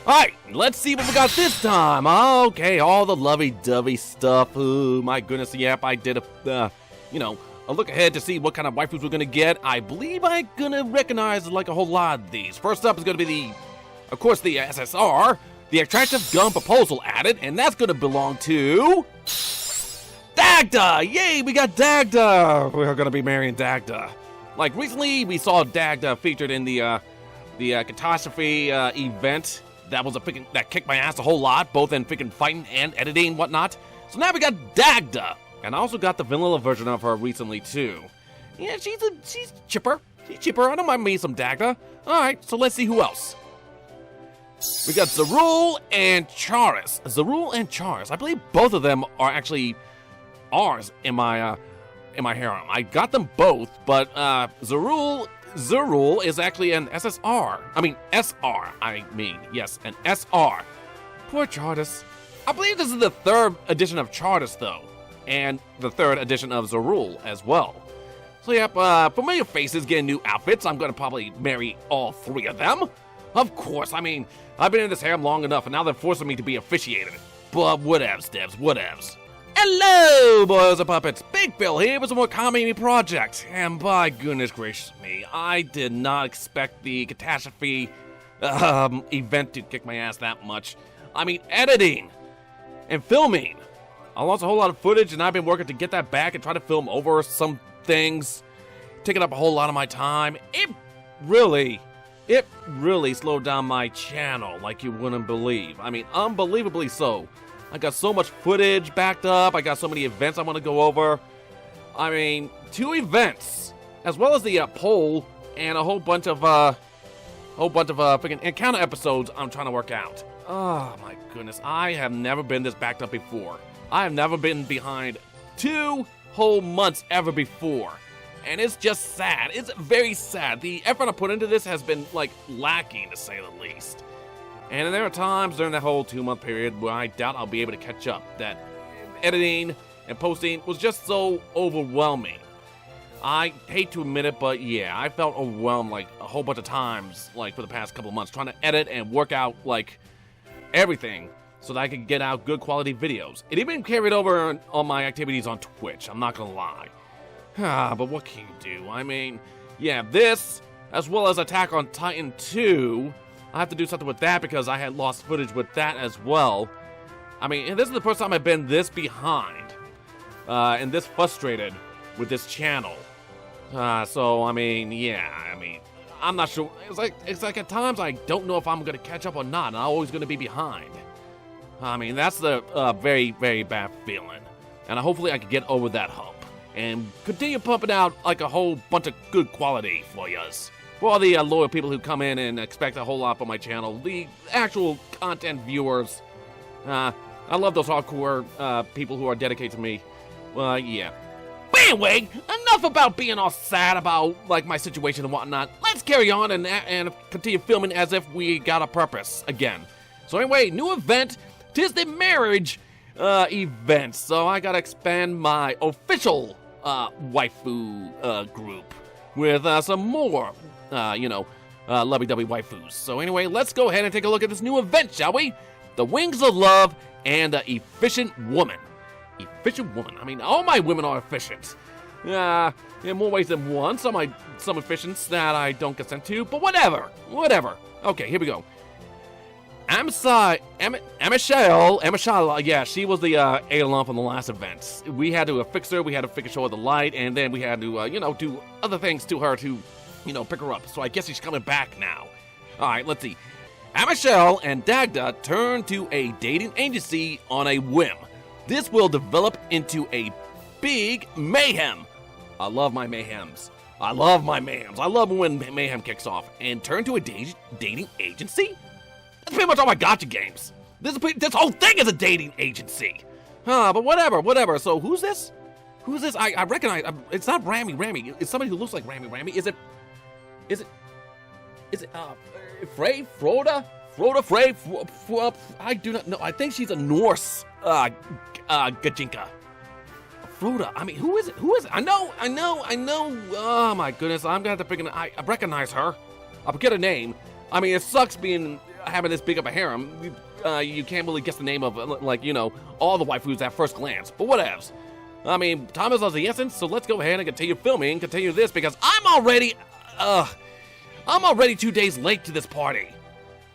Alright, let's see what we got this time. Okay, all the lovey-dovey stuff. Oh, my goodness, yep, I did a look ahead to see what kind of waifus we're gonna get. I believe I'm gonna recognize like a whole lot of these. First up is gonna be of course, the SSR, the attractive gun proposal added, and that's gonna belong to Dagda! Yay, we got Dagda! We're gonna be marrying Dagda. Like, recently, we saw Dagda featured in the catastrophe event. That kicked my ass a whole lot, both in freaking fighting and editing and whatnot. So now we got Dagda, and I also got the vanilla version of her recently too. Yeah, she's chipper. She's chipper. I don't mind me some Dagda. All right, so let's see who else. We got Zerul and Charis. Zerul and Charis. I believe both of them are actually ours in my harem. I got them both, but Zerul is actually an SSR. I mean, SR. Yes, an SR. Poor Charis. I believe this is the 3rd edition of Charis, though, and the 3rd edition of Zerul as well. So, yep, familiar faces getting new outfits. I'm gonna probably marry all 3 of them. Of course, I mean, I've been in this harem long enough, and now they're forcing me to be officiated. But whatevs, devs, whatevs. Hello, boys and puppets. Big Phil here with some more Kamihime project. And by goodness gracious me, I did not expect the catastrophe event to kick my ass that much. I mean, editing and filming. I lost a whole lot of footage, and I've been working to get that back and try to film over some things, taking up a whole lot of my time. It really slowed down my channel like you wouldn't believe. I mean, unbelievably so. I got so much footage backed up. I got so many events I want to go over. I mean, 2 events, as well as the poll and a whole bunch of freaking encounter episodes I'm trying to work out. Oh my goodness, I have never been this backed up before. I have never been behind 2 whole months ever before. And it's just sad. It's very sad. The effort I put into this has been, like, lacking, to say the least. And there are times during that whole 2-month period where I doubt I'll be able to catch up. That editing and posting was just so overwhelming. I hate to admit it, but yeah, I felt overwhelmed, like, a whole bunch of times, like, for the past couple of months, trying to edit and work out, like, everything so that I could get out good quality videos. It even carried over on my activities on Twitch, I'm not gonna lie. But what can you do? I mean, yeah, this, as well as Attack on Titan 2, I have to do something with that because I had lost footage with that as well. I mean, and this is the first time I've been this behind, and this frustrated with this channel. So, I mean, yeah, I'm not sure. It's like at times I don't know if I'm going to catch up or not, and I'm always going to be behind. I mean, that's the very, very bad feeling. And hopefully I can get over that hump and continue pumping out like a whole bunch of good quality for yous. For all the loyal people who come in and expect a whole lot from my channel, the actual content viewers, I love those hardcore people who are dedicated to me. Yeah. But anyway, enough about being all sad about like my situation and whatnot. Let's carry on and continue filming as if we got a purpose again. So anyway, new event. 'Tis the marriage event. So I gotta expand my official waifu group with some more lovey-dovey waifus. So anyway, let's go ahead and take a look at this new event, shall we? The Wings of Love and the Efficient Woman. Efficient Woman. I mean, all my women are efficient. In more ways than one. Some efficients that I don't consent to, but whatever. Okay, here we go. Amishale, yeah, she was the Eidolon from the last event. We had to fix her, we had to show her the light, and then we had to, do other things to her to, pick her up. So I guess she's coming back now. Alright, let's see. Amishale and Dagda turn to a dating agency on a whim. This will develop into a big mayhem. I love my mayhems. I love when mayhem kicks off. And turn to a dating agency? That's pretty much all my gacha games. This whole thing is a dating agency. But whatever. So who's this? I recognize. It's not Rami. It's somebody who looks like Rami. Is it Frey? Froda? Frey? I do not know. I think she's a Norse Gajinka. Froda. I mean, who is it? I know. Oh my goodness. I'm gonna have to pick I recognize her. I'll forget her name. I mean, it sucks being having this big of a harem, you can't really guess the name of, like, you know, all the waifus at first glance. But whatevs. I mean, time is of the essence, so let's go ahead and continue filming, continue this, because I'm already 2 days late to this party.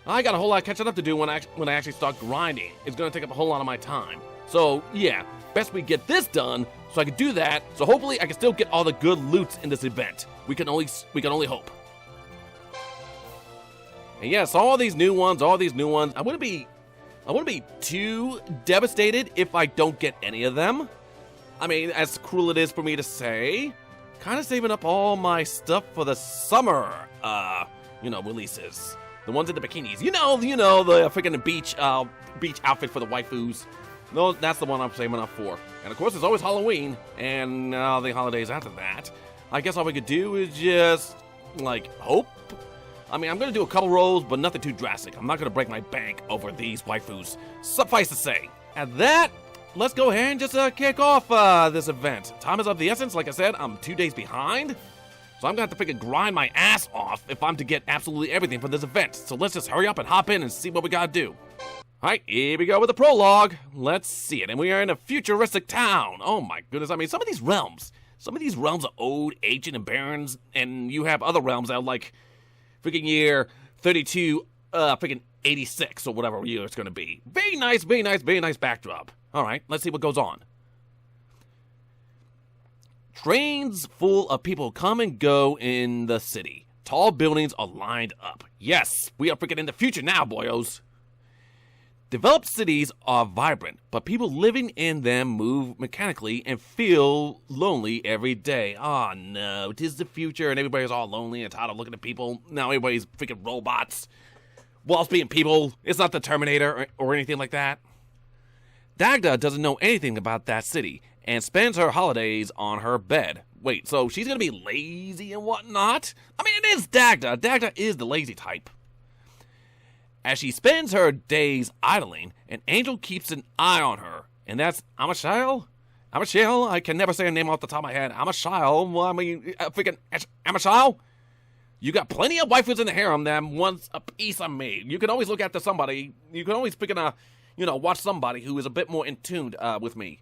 I got a whole lot of catching up to do when I actually start grinding. It's gonna take up a whole lot of my time. So yeah, best we get this done so I can do that. So hopefully I can still get all the good loots in this event. We can only hope. And yes, all these new ones. I wouldn't be too devastated if I don't get any of them. I mean, as cruel it is for me to say, kind of saving up all my stuff for the summer, releases. The ones in the bikinis. You know, the freaking beach outfit for the waifus. No, that's the one I'm saving up for. And of course, there's always Halloween, and the holidays after that. I guess all we could do is just, like, hope. I mean, I'm gonna do a couple rolls, but nothing too drastic. I'm not gonna break my bank over these waifus. Suffice to say. At that, let's go ahead and just kick off this event. Time is of the essence. Like I said, I'm 2 days behind. So I'm gonna have to freaking grind my ass off if I'm to get absolutely everything for this event. So let's just hurry up and hop in and see what we gotta do. Alright, here we go with the prologue. Let's see it. And we are in a futuristic town. Oh my goodness, I mean, some of these realms are old, ancient, and barren, and you have other realms that are like freaking year 32, freaking 86 or whatever year it's gonna be. Very nice backdrop. Alright, let's see what goes on. Trains full of people come and go in the city. Tall buildings are lined up. Yes, we are freaking in the future now, boyos. Developed cities are vibrant, but people living in them move mechanically and feel lonely every day. Oh no, it is the future and everybody's all lonely and tired of looking at people. Now everybody's freaking robots. Whilst being people, it's not the Terminator or anything like that. Dagda doesn't know anything about that city and spends her holidays on her bed. Wait, so she's gonna be lazy and whatnot? I mean, it is Dagda. Dagda is the lazy type. As she spends her days idling, an angel keeps an eye on her, and that's Amashile? Amashile? I can never say her name off the top of my head. Amashile? Well, I mean, freaking Amashile? You got plenty of waifus in the harem that wants a piece of me. You can always look after somebody. You can always freaking, watch somebody who is a bit more in tune with me.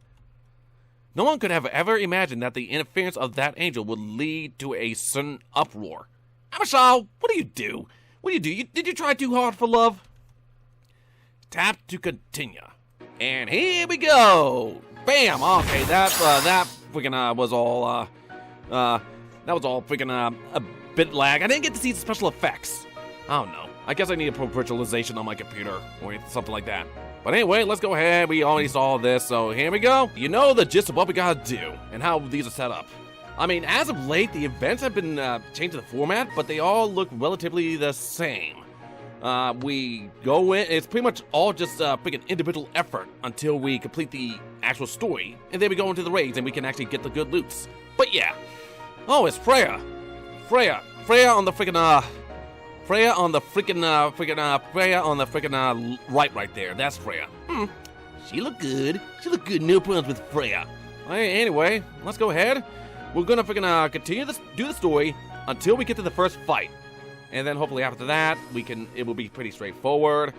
No one could have ever imagined that the interference of that angel would lead to a sudden uproar. Amashile, what do you do? What do you do? Did you try too hard for love? Tap to continue. And here we go. Bam. Okay, that freaking was all freaking a bit lag. I didn't get to see the special effects. I don't know. I guess I need a virtualization on my computer or something like that. But anyway, let's go ahead. We already saw this, so here we go. You know the gist of what we gotta do and how these are set up. I mean, as of late, the events have been changed to the format, but they all look relatively the same. We go in, it's pretty much all just freaking individual effort until we complete the actual story, and then we go into the raids and we can actually get the good loots. But yeah. Oh, it's Freya on the freaking right there. That's Freya. She look good. No problems with Freya. Anyway, let's go ahead. We're gonna freaking continue do the story until we get to the first fight, and then hopefully after that it will be pretty straightforward,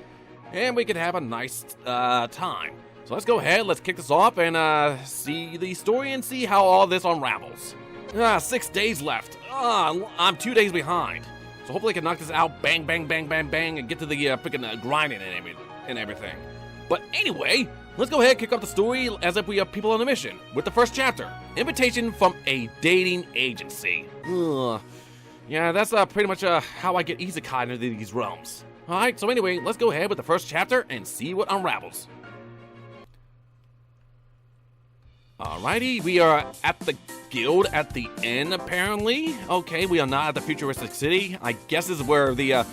and we can have a nice time. So let's go ahead. Let's kick this off and see the story and see how all this unravels. 6 days left. I'm 2 days behind. So hopefully I can knock this out, bang, bang, bang, bang, bang, and get to the freaking grinding and everything. But anyway, let's go ahead and kick off the story as if we have people on a mission with the first chapter. Invitation from a dating agency. Yeah, that's pretty much how I get isekai into these realms. Alright, so anyway, let's go ahead with the first chapter and see what unravels. Alrighty, we are at the guild at the inn, apparently. Okay, we are not at the futuristic city. I guess this is where the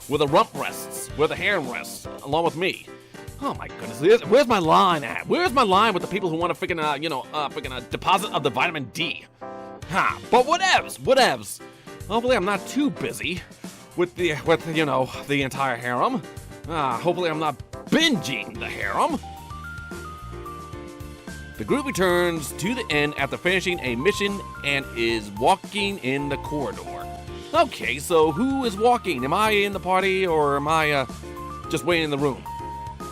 rump rests, where the harem rests, along with me. Oh my goodness, where's my line at? Where's my line with the people who want to freaking deposit of the vitamin D? But whatevs. Hopefully I'm not too busy with the entire harem. Hopefully I'm not binging the harem. The group returns to the inn after finishing a mission and is walking in the corridor. Okay, so who is walking? Am I in the party or am I just waiting in the room.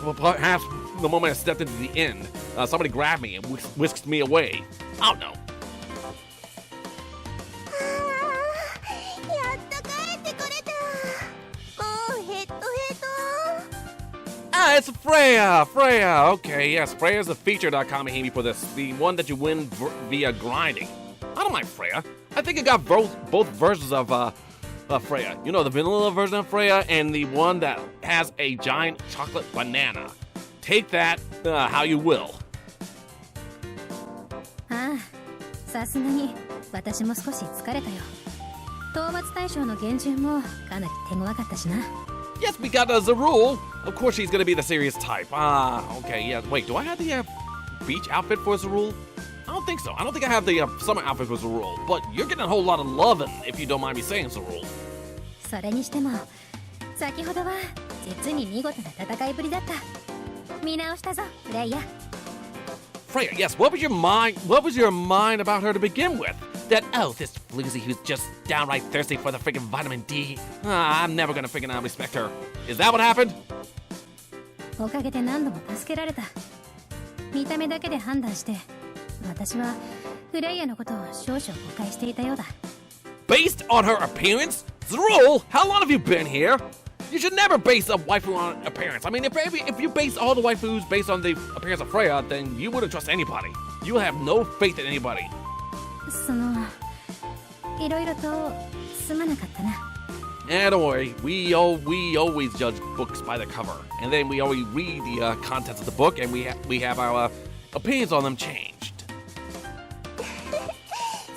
Well, perhaps the moment I stepped into the inn, somebody grabbed me and whisked me away. I don't know. Ah, it's Freya! Freya! Okay, yes, Freya's the featured Kamihime for this. The one that you win via grinding. I don't mind Freya. I think I got both versions of Freya. You know, the vanilla version of Freya and the one that has a giant chocolate banana. Take that how you will. ああ、さすがに私も少し疲れたよ。討伐対象の幻獣もかなり手強かったしな。Yes, we got Zarul. Of course she's gonna be the serious type. Okay, yeah. Wait, do I have the beach outfit for Zarul? I don't think so. I don't think I have the summer outfit for Zarul. But you're getting a whole lot of loving, if you don't mind me saying, Zarul. それにしても、先ほどは実に見事な戦いぶりだった。見直したぞ、フレイヤ。Freya, yes, what was your mind about her to begin with? That, oh, this floozy who's just downright thirsty for the freaking vitamin D. I'm never gonna freaking respect her. Is that what happened? おかげで何度も助けられた。見た目だけで判断して、私はフレイヤのことを少々誤解していたようだ。Based on her appearance? Zroll, how long have you been here? You should never base a waifu on appearance. I mean, if you base all the waifus based on the appearance of Freya, then you wouldn't trust anybody. You have no faith in anybody. その、いろいろとすまなかったな。And don't worry, we always judge books by the cover, and then we always read the contents of the book, and we have our opinions on them changed.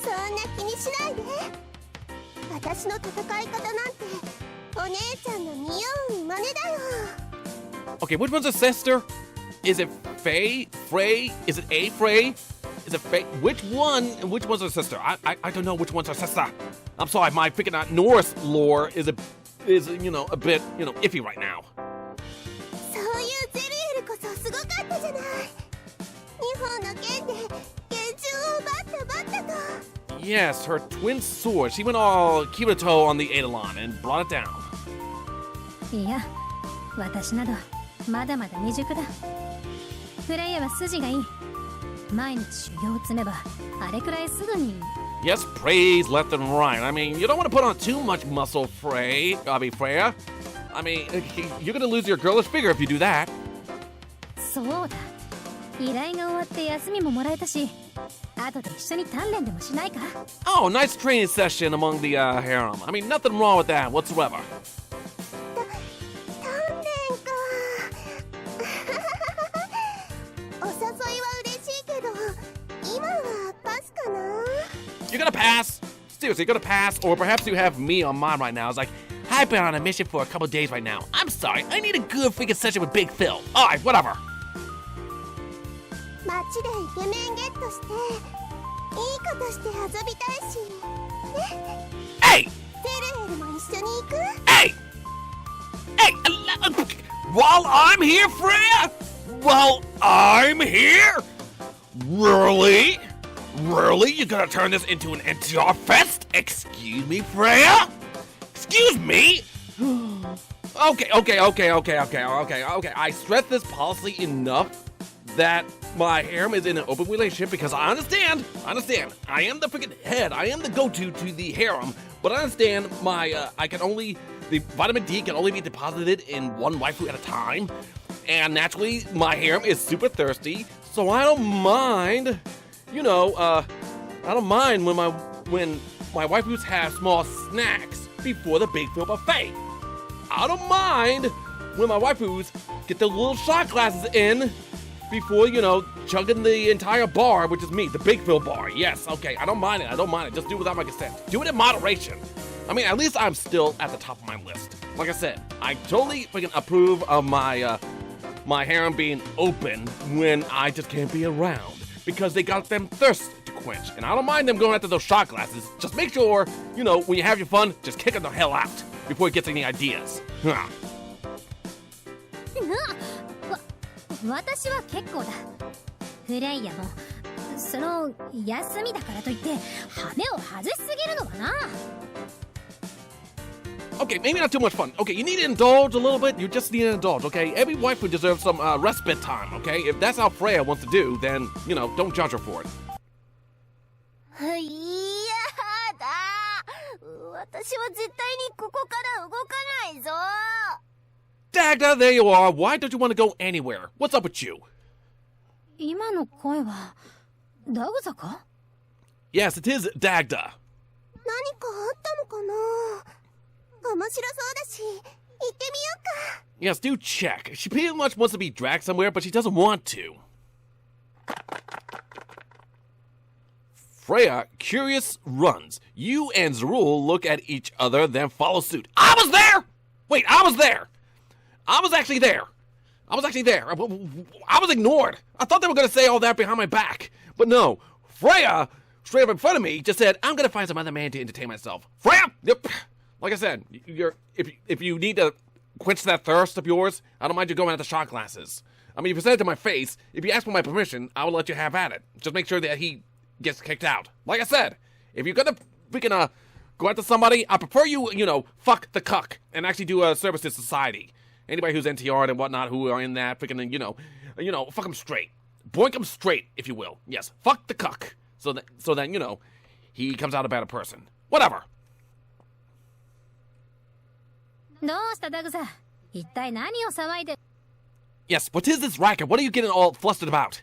そんな気にしないで。私の戦い方なんてお姉ちゃんの見よう見まねだよ。Okay, which one's a sister? Is it Faye? Frey? Is it a Frey? Is it Faye? Which one's her sister? I don't know which one's her sister. I'm sorry, my freaking Norse lore is a bit, iffy right now. そういうゼリエルこそすごかったじゃない。2本の剣で幻獣をバッタバッタと。Yes, her twin sword. She went all Kirito on the Eidolon and brought it down. いや、私などまだまだ未熟だ。フレイヤは筋がいい。毎日修行を積めばあれくらいすぐに。Yes, praise left and right. I mean, you don't want to put on too much muscle, Freya. I mean, you're gonna lose your girlish figure if you do that. そうだ。依頼が終わって休みももらえたし、後で一緒に鍛錬でもしないか？ Oh, nice training session among the harem. I mean, nothing wrong with that whatsoever. 鍛錬か。お誘いは嬉しいけど、今はパスかな。You're gonna pass? Seriously, you're gonna pass? Or perhaps you have me on mine right now. It's like, I've been on a mission for a couple days right now. I'm sorry, I need a good freaking session with Big Phil. Alright, whatever. 街でイケメンゲットして、いいことして遊びたいし。ね。Hey! ゼルエルも一緒に行く？ Hey! Hey! While I'm here, Freya? While I'm here? Really? Really? You're gonna turn this into an NTR fest? Excuse me, Freya? Excuse me? Okay. I stress this policy enough that my harem is in an open relationship because I understand. I am the freaking head. I am the go-to to the harem. But I understand the vitamin D can only be deposited in one waifu at a time. And naturally, my harem is super thirsty. So I don't mind, I don't mind when my waifus have small snacks before the big Phil buffet. I don't mind when my waifus get their little shot glasses in before, chugging the entire bar, which is me, the Big Phil bar. Yes, okay, I don't mind it. Just do it without my consent. Do it in moderation. I mean, at least I'm still at the top of my list. Like I said, I totally freaking approve of my harem being open when I just can't be around because they got them thirst to quench. And I don't mind them going after those shot glasses. Just make sure, when you have your fun, just kick them the hell out before it gets any ideas. Huh. 私は結構だ。フレイヤもその休みだからといって羽目を外しすぎるのはな。Okay, maybe not too much fun. Okay, you need to indulge a little bit. You just need to indulge, okay? Every waifu deserves some respite time, okay? If that's how Freya wants to do, then, don't judge her for it. いやだ私は絶対にここから動かないぞ Dagda, there you are. Why don't you want to go anywhere? What's up with you? 今の声はダグザか？ Yes, it is Dagda. 何かあったのかな面白そうだし行ってみようか Yes, do check. She pretty much wants to be dragged somewhere, but she doesn't want to. Freya, curious, runs. You and Zerul look at each other, then follow suit. I was there! Wait, I was there! I was actually there. I was ignored. I thought they were going to say all that behind my back. But no, Freya, straight up in front of me, just said, I'm going to find some other man to entertain myself. Freya! Yep. Like I said, if you need to quench that thirst of yours, I don't mind you going at the shot glasses. I mean, if you said it to my face, if you ask for my permission, I will let you have at it. Just make sure that he gets kicked out. Like I said, if you're gonna freaking go after somebody, I prefer you, fuck the cuck and actually do a service to society. Anybody who's NTR'd and whatnot who are in that freaking, fuck them straight. Boink them straight, if you will. Yes, fuck the cuck. So that, he comes out a better person. Whatever. どうしたダグザ？一体何を騒いで？ Yes, what is this racket? What are you getting all flustered about?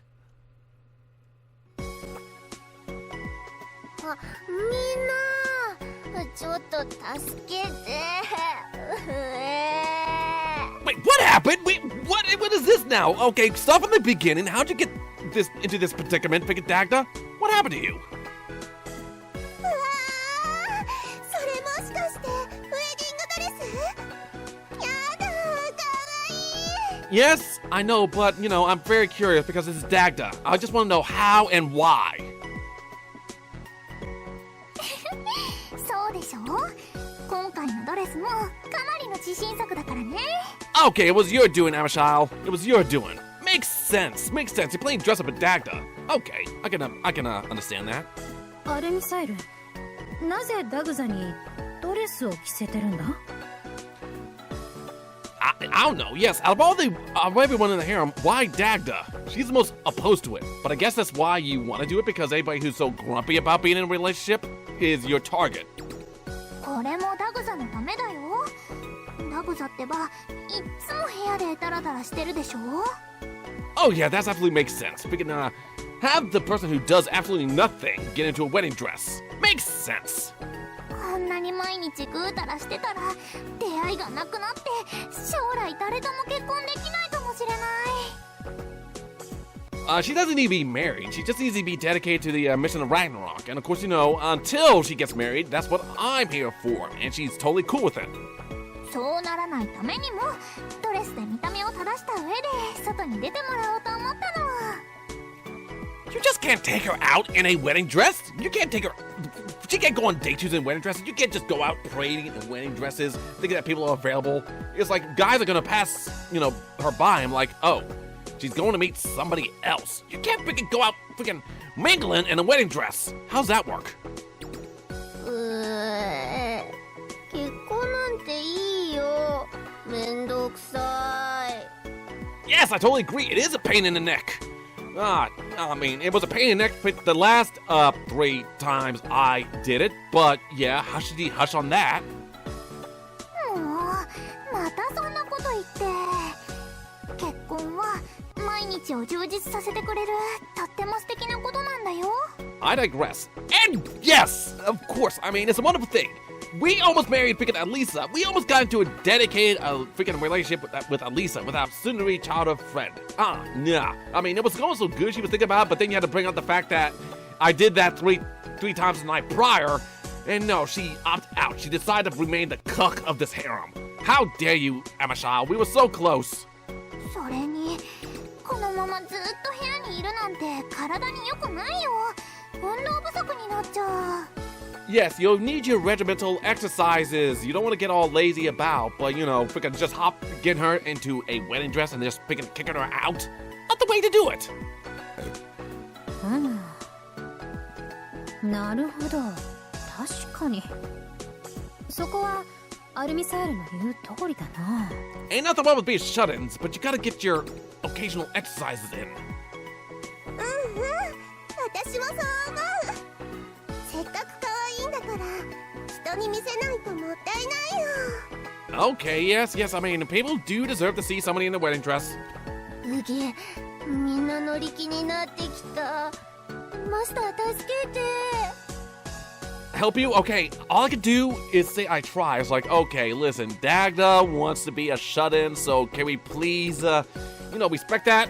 あみんなちょっと助けて Wait, what happened? Wait, what is this now? Okay, start from the beginning. How'd you get into this predicament, freaking Dagda? What happened to you? うわーそれもしかしてウェディングドレスやだかわいい Yes, I know, but, I'm very curious because this is Dagda. I just want to know how and why. そうでしょ今回のドレスもかなりの自信作だからね Okay, it was your doing, Amishile. It was your doing. Makes sense. You're playing dress up at Dagda. Okay, I can understand that. アルミサイル、なぜダグザにドレスを着せてるんだ？ I don't know. Yes, out of everyone in the harem, why Dagda? She's the most opposed to it. But I guess that's why you want to do it, because anybody who's so grumpy about being in a relationship is your target. これもダグザのためだよダグザってばいっつも部屋でダラダラしてるでしょ Oh yeah, that absolutely makes sense. We can have the person who does absolutely nothing get into a wedding dress. Makes sense. こんなに毎日ぐうたらしてたら出会いがなくなって将来誰とも結婚できないかもしれない She doesn't need to be married. She just needs to be dedicated to the mission of Ragnarok. And of course, until she gets married, that's what I'm here for. And she's totally cool with it. そうならないためにもドレスで見た目を正した上で外に出てもらおうと思ったの You just can't take her out in a wedding dress. You can't take her... She can't go on dates in wedding dresses. You can't just go out parading in wedding dresses, thinking that people are available. It's like guys are gonna pass, her by and like, oh, she's going to meet somebody else. You can't freaking go out freaking mingling in a wedding dress. How's that work? 結婚なんていいよめんどくさい Yes, I totally agree. It is a pain in the neck. I mean, it was a pain in the neck for the last 3 times I did it. But yeah, hush on that. もうまたそんなこと言って結婚は毎日を充実させてくれるとっても素敵なことなんだよ I digress. And yes, of course, I mean, it's a wonderful thing. We almost married freaking Alisa. We almost got into a dedicated freaking relationship with Alisa, with our soon-to-be childhood friend. Nah. I mean, it was going so good she was thinking about it, but then you had to bring up the fact that I did that three times the night prior. And no, she opted out. She decided to remain the cuck of this harem. How dare you, Amishile? We were so close. それにこのままずっと部屋にいるなんて体に良くないよ運動不足になっちゃう Yes, you'll need your regimental exercises. You don't want to get all lazy about, but freaking just get her into a wedding dress and just freaking kicking her out. Not the way to do it. なるほど確かにそこはアルミサールの言う通りだな。 Ain't nothing wrong with being shut-ins, but you gotta get your occasional exercises in. 私もそう思う。せっかく可愛いんだから人に見せないともったいないよ。 Okay, yes, I mean, people do deserve to see somebody in a wedding dress. うげ、みんな乗り気になってきた。マスター助けて。 Help you? Okay, all I can do is say I try. It's like, okay, listen, Dagda wants to be a shut-in, so can we please, respect that?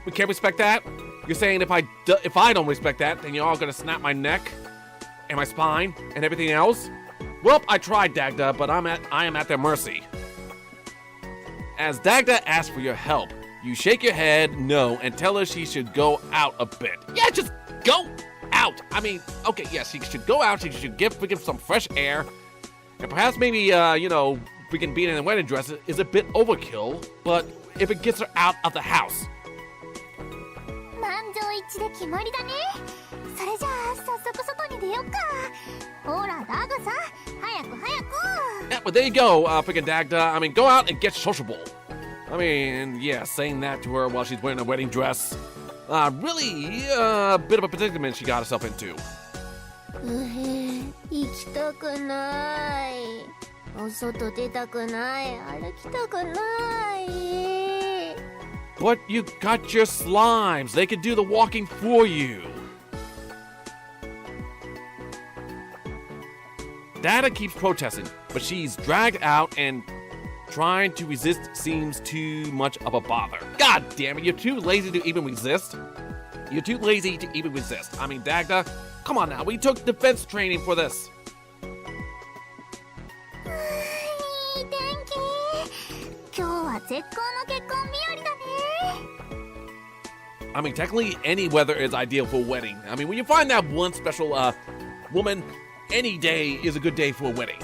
We can't respect that? You're saying if I don't respect that, then you're all gonna snap my neck and my spine and everything else? Well, I tried, Dagda, but I am at their mercy. As Dagda asks for your help, you shake your head no and tell her she should go out a bit. Yeah, just go out. I mean, okay, yes, she should go out. She should give some fresh air. And perhaps maybe, freaking being in a wedding dress is a bit overkill, but if it gets her out of the house. 満場一致で決まりだね。それじゃあ早速外に出よっか。ほら、ダガさん、早く早く。 Yeah, but there you go, freaking Dagda. I mean, go out and get sociable. I mean, yeah, saying that to her while she's wearing a wedding dress. Really, a bit of a predicament she got herself into. 行きたくない。お外出たくない。歩きたくない。 But you got your slimes. They can do the walking for you. Dada keeps protesting, but she's dragged out and trying to resist seems too much of a bother. God damn it, you're too lazy to even resist. You're too lazy to even resist. I mean, Dagda, come on now, we took defense training for this. いい天気。今日は絶好の結婚日和だね。 I mean, technically, any weather is ideal for a wedding. I mean, when you find that one special woman, any day is a good day for a wedding.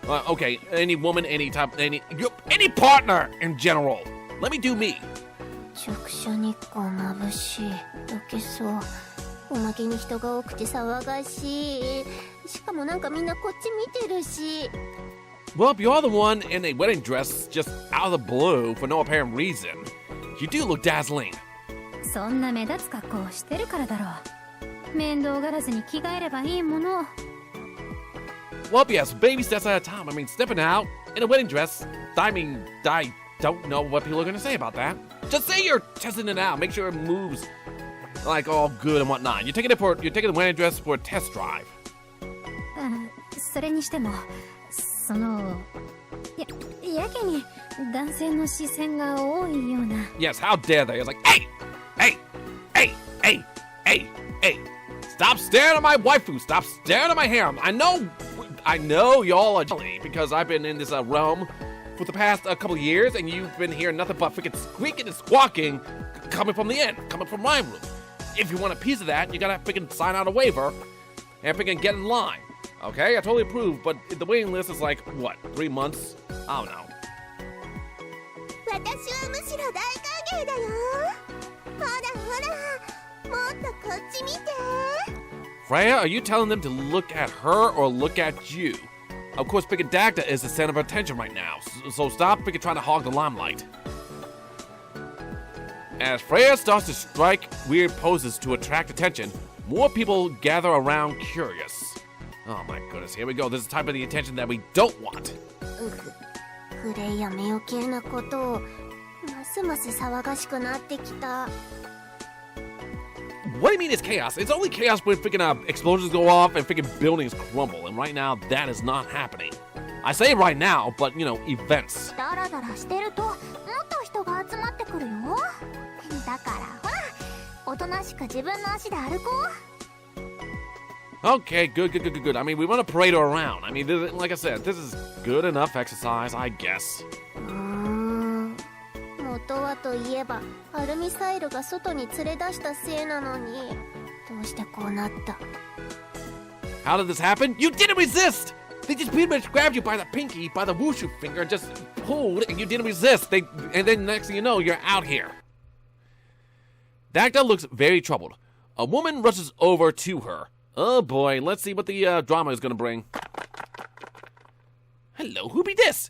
Okay, any woman, any partner in general. Let me do me. 直射日光眩しい。溶けそう。おまけに人が多くて騒がしい。しかもなんかみんなこっち見てるし。 Well, if you're the one in a wedding dress just out of the blue for no apparent reason, you do look dazzling. そんな目立つ格好をしてるからだろう。面倒がらずに着替えればいいもの。 Well, yes, baby steps at a time. I mean, stepping out in a wedding dress. I mean, I don't know what people are going to say about that. Just say you're testing it out. Make sure it moves like all good and whatnot. You're taking the wedding dress for a test drive. それにしても、やけに男性の視線が多いような。 Yes, how dare they? It's like, hey! Stop staring at my waifu. Stop staring at my harem. I know y'all are jelly because I've been in this realm for the past couple of years, and you've been hearing nothing but freaking squeaking and squawking coming from the end, coming from my room. If you want a piece of that, you gotta freaking sign out a waiver and freaking get in line. Okay, I totally approve, but the waiting list is like, what, 3 months? I don't know. 私はむしろ大歓迎だよ。ほらほら、もっとこっち見て。 Freya, are you telling them to look at her or look at you? Of course, freaking Dagda is the center of attention right now, so stop freaking trying to hog the limelight. As Freya starts to strike weird poses to attract attention, more people gather around curious. Oh my goodness, here we go. This is the type of the attention that we don't want. フレイヤめ余計なことを。ますます騒がしくなってきた。 What do you mean it's chaos? It's only chaos when freaking explosions go off and freaking buildings crumble, and right now that is not happening. I say right now, but events. ダラダラしてるともっと人が集まってくるよ。だからほら、おとなしく自分の足で歩こう。 Okay, good. I mean, we want to parade her around. I mean, like I said, this is good enough exercise, I guess. 元はといえばアルミサイルが外に連れ出したせいなのに、どうしてこうなった？ How did this happen? You didn't resist! They just pretty much grabbed you by the pinky, by the wushu finger, and just pulled, and you didn't resist. And then next thing you know, you're out here. Dagda looks very troubled. A woman rushes over to her. Oh boy, let's see what the drama is going to bring. Hello, who be this?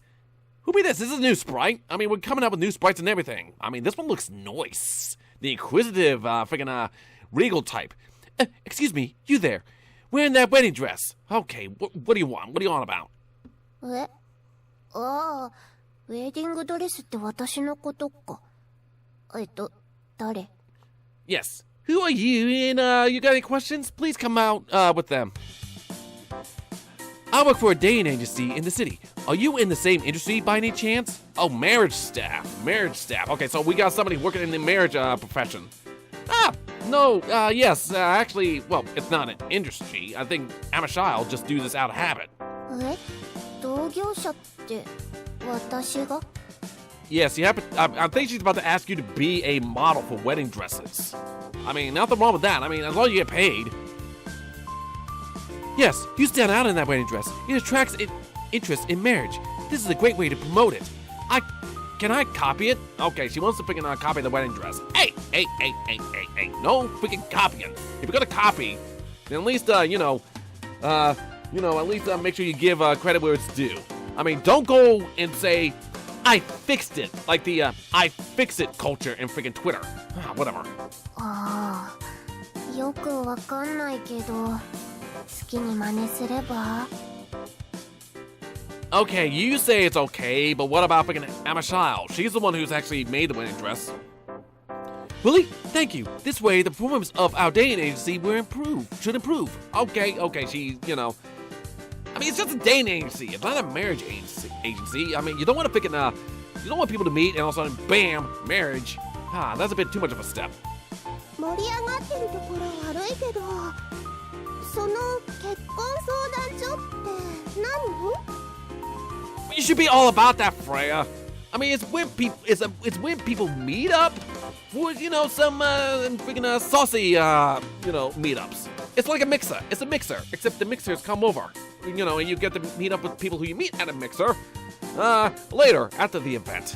Who be this? This is a new sprite. I mean, we're coming up with new sprites and everything. I mean, this one looks nice. The inquisitive, freaking, regal type. Excuse me, you there. Wearing that wedding dress. Okay, what do you want? What are you on about? えああ、ウェディングドレスって私のことか。誰？ Yes. Who are you? And, you got any questions? Please come out, with them. I work for a dating agency in the city. Are you in the same industry by any chance? Oh, marriage staff. Marriage staff. Okay, so we got somebody working in the marriage, profession. No, yes, actually, well, it's not an industry. I think Amisha'll just do this out of habit. え同業者って私が？ Yes, you have. I think she's about to ask you to be a model for wedding dresses. I mean, nothing wrong with that. I mean, as long as you get paid. Yes, you stand out in that wedding dress. It attracts interest in marriage. This is a great way to promote it. Can I copy it? Okay, she wants to freaking copy the wedding dress. Hey, no freaking copying. If you're gonna copy, then at least at least make sure you give credit where it's due. I mean, don't go and say, I fixed it, like the I fix it culture in freaking Twitter. Whatever. ああ、よくわかんないけど、好きに真似すれば？ Okay, you say it's okay, but what about freaking Amisha'll? She's the one who's actually made the wedding dress. Really? Thank you. This way, the performance of our dating agency should improve. Okay, she, I mean, it's just a dating agency. It's not a marriage agency. I mean, you don't want to freaking, you don't want people to meet and all of a sudden, bam, marriage. That's a bit too much of a step. 盛り上がってるところ悪いけど、その結婚相談所って何？ You should be all about that, Freya. I mean, it's when people meet up for some freaking saucy meetups. It's like a mixer. It's a mixer, except the mixers come over, and you get to meet up with people who you meet at a mixer later after the event.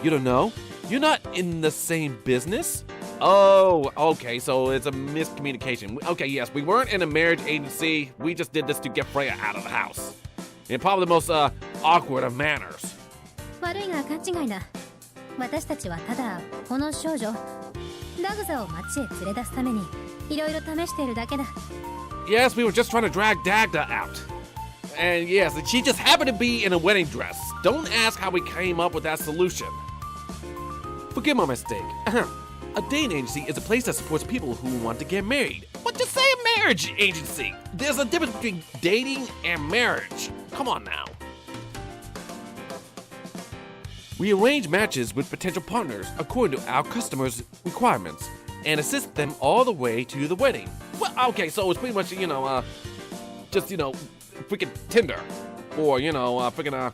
You don't know? You're not in the same business? Oh, okay, so it's a miscommunication. Okay, yes, we weren't in a marriage agency. We just did this to get Freya out of the house. In probably the most awkward of manners. 悪いが勘違いだ。私たちはただこの少女ダグザを町へ連れ出すためにいろいろ試しているだけだ。Yes, we were just trying to drag Dagda out. And yes, she just happened to be in a wedding dress. Don't ask how we came up with that solution. Forgive my mistake. A dating agency is a place that supports people who want to get married. But just say a marriage agency. There's a difference between dating and marriage. Come on now. We arrange matches with potential partners according to our customers' requirements and assist them all the way to the wedding. Well, okay, so it's pretty much, freaking Tinder. Or, freaking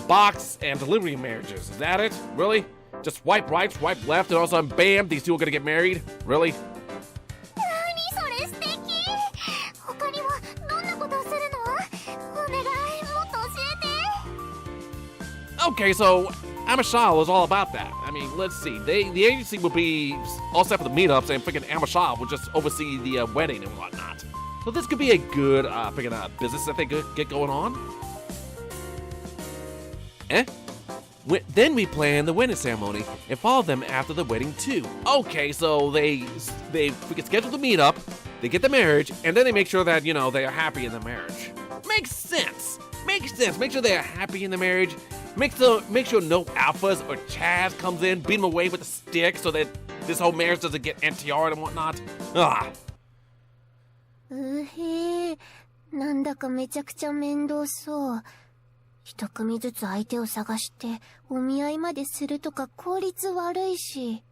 box and delivery marriages. Is that it? Really? Just swipe right, swipe left, and all of a sudden, bam, these two are gonna get married? Really? 何それ素敵。他にはどんなことをするの？お願い、もっと教えて。 Okay, so Amisha'll is all about that. I mean, let's see. The agency will be all set for the meetups, and freaking Amisha'll will just oversee the wedding and whatnot. So this could be a good freaking business that they could get going on. Then we plan the wedding ceremony and follow them after the wedding too. Okay, so they freaking schedule the meetup, they get the marriage, and then they make sure that, they are happy in the marriage. Makes sense. Make sure they are happy in the marriage. Make sure no alphas or Chaz comes in, beat them away with a stick so that this whole marriage doesn't get NTR'd and whatnot. なんだかめちゃくちゃ面倒そう。一組ずつ相手を探してお見合いまでするとか効率悪いし。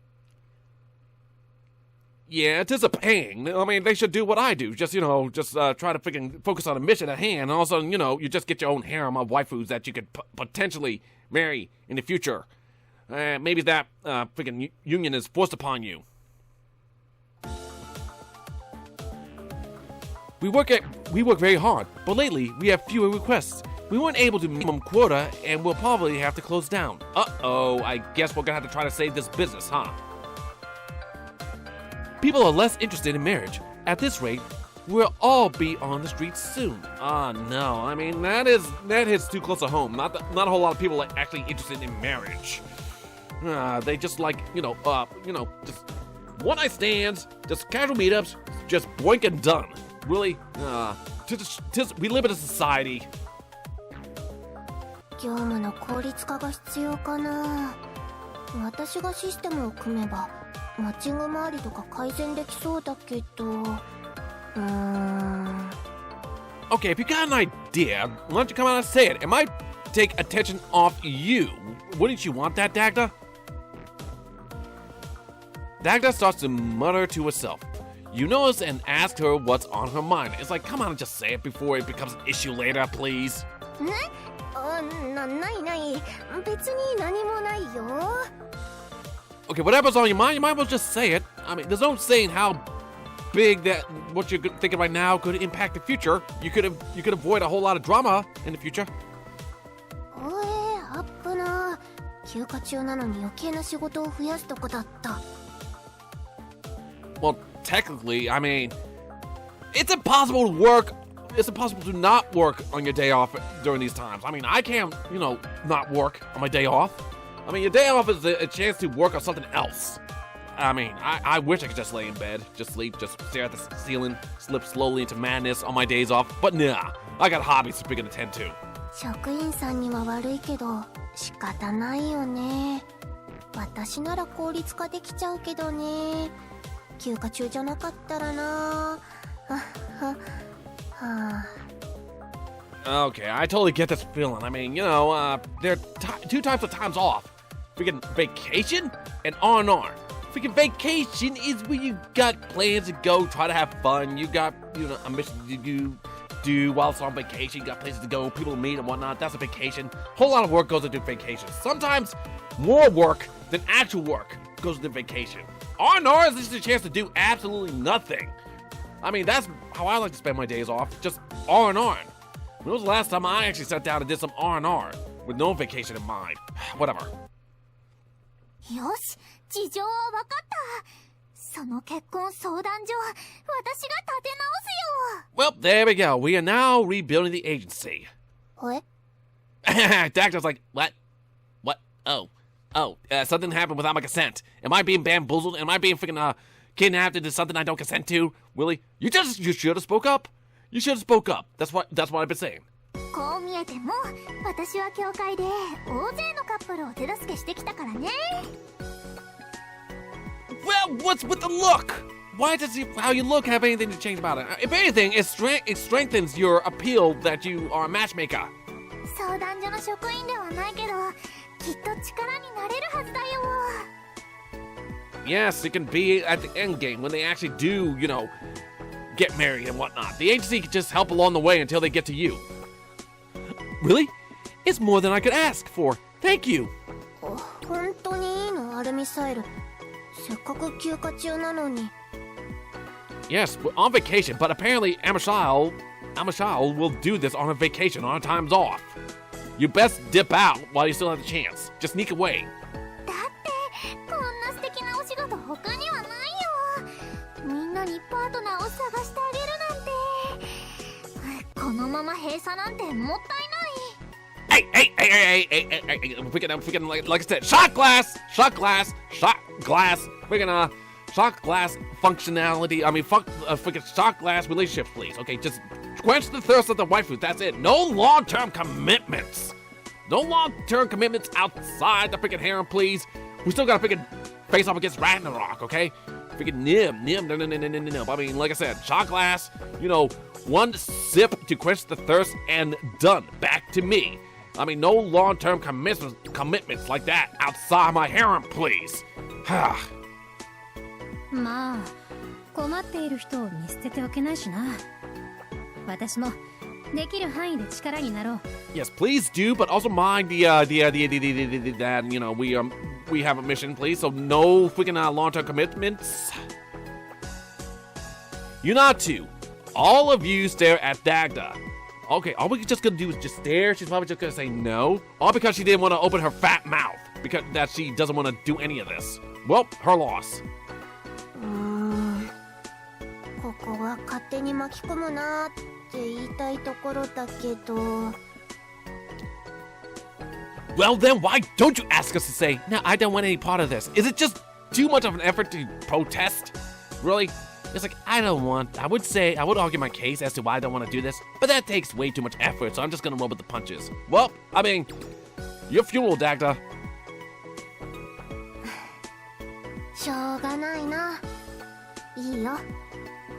Yeah, it is a pain. I mean, they should do what I do. Just, try to freaking focus on a mission at hand. And also, you just get your own harem of waifus that you could potentially marry in the future. Maybe that freaking union is forced upon you. We work very hard, but lately we have fewer requests. We weren't able to meet minimum quota, and we'll probably have to close down. Uh-oh, I guess we're gonna have to try to save this business, huh? People are less interested in marriage. At this rate, We'll all be on the streets soon. No, I mean that hits too close to home. Not a whole lot of people are actually interested in marriage. They just like just one night stands, just casual meetups, just boink and done. Really, we live in a society. 業務の効率化が必要かな。私がシステムを組めばマッチング周りとか改善できそうだけど。Okay, if you got an idea, why don't you come out and say it? It might take attention off you. Wouldn't you want that, Dagda? Dagda starts to mutter to herself. You notice and ask her what's on her mind. It's like, come on and just say it before it becomes an issue later, please. ない別に何もないよ。 Okay, whatever's on your mind, you might as well just say it. I mean, there's no saying how big that what you're thinking right now could impact the future. You could avoid a whole lot of drama in the future. あっぶな。休暇中なのに余計な仕事を増やすとこだった。 Well, technically, I mean, it's impossible to work. It's impossible to not work on your day off during these times. I mean, I can't, not work on my day off. I mean, your day off is a chance to work on something else. I mean, I wish I could just lay in bed, just sleep, just stare at the ceiling, slip slowly into madness on my days off. But nah, I got hobbies to freaking attend to. 職員さんには悪いけど仕方ないよね。私なら効率化できちゃうけどね。休暇中じゃなかったらな。Okay, I totally get this feeling. I mean, there are two types of times off. Freaking vacation and R&R. Freaking vacation is where you got plans to go, try to have fun. You got, a mission to do while it's on vacation. You got places to go, people to meet and whatnot. That's a vacation. Whole lot of work goes into vacation. Sometimes more work than actual work goes into vacation. R&R is just a chance to do absolutely nothing. I mean, that's how I like to spend my days off. Just R&R. When was the last time I actually sat down and did some R&R with no vacation in mind? Whatever. よし、事情は分かった。その結婚相談所、私が立て直すよ。 Well, there we go. We are now rebuilding the agency. え? Dagda's like, what? What? Oh, something happened without my consent. Am I being bamboozled? Am I being freaking kidnapped into something I don't consent to? Willie, you should have spoke up. You should have spoke up. That's what I've been saying. こう見えても、私は教会で大勢のカップルを手助けしてきたからね。 Well, what's with the look? Why does how you look have anything to change about it? If anything, it strengthens your appeal that you are a matchmaker. 相談所の職員ではないけど、きっと力になれるはずだよ。 Yes, it can be at the end game when they actually do, get married and whatnot. The agency can just help along the way until they get to you. Really? It's more than I could ask for. Thank you. 本当にいいの、アルミサイル。せっかく休暇中なのに。 Yes, we're on vacation, but apparently Amishal will do this on a vacation on her times off. You best dip out while you still have the chance. Just sneak away. だってこんな素敵なお仕事他にはないよ。みんなにパートナーを探してあげるなんて。このまま閉鎖なんてもったいない。 Hey, freaking, like I said, shot glass, freaking, shot glass functionality. I mean, freaking shot glass relationships, please. Okay, just quench the thirst of the waifu. That's it. No long-term commitments. No long-term commitments outside the freaking harem, please. We still gotta freaking face off against Ragnarok, okay? Freaking no. I mean, like I said, shot glass, one sip to quench the thirst and done. Back to me. I mean, no long-term commitments like that outside my harem, please. まあ、困っている人を見捨てておけないしな。私もできる範囲で力になろう。 Yes, please do, but also mind that we have a mission, please. So no freaking long-term commitments. You not to. All of you stare at Dagda. Okay, all we're just gonna do is just stare. She's probably just gonna say no. All because she didn't want to open her fat mouth. Because that she doesn't want to do any of this. Well, her loss. ここは勝手に巻き込むなって言いたいところだけど。 Well then, why don't you ask us to say, no, I don't want any part of this? Is it just too much of an effort to protest? Really? It's like, I would argue my case as to why I don't want to do this, but that takes way too much effort, so I'm just gonna roll with the punches. Well, I mean, your funeral, Dagda. しょうがないな。いいよ。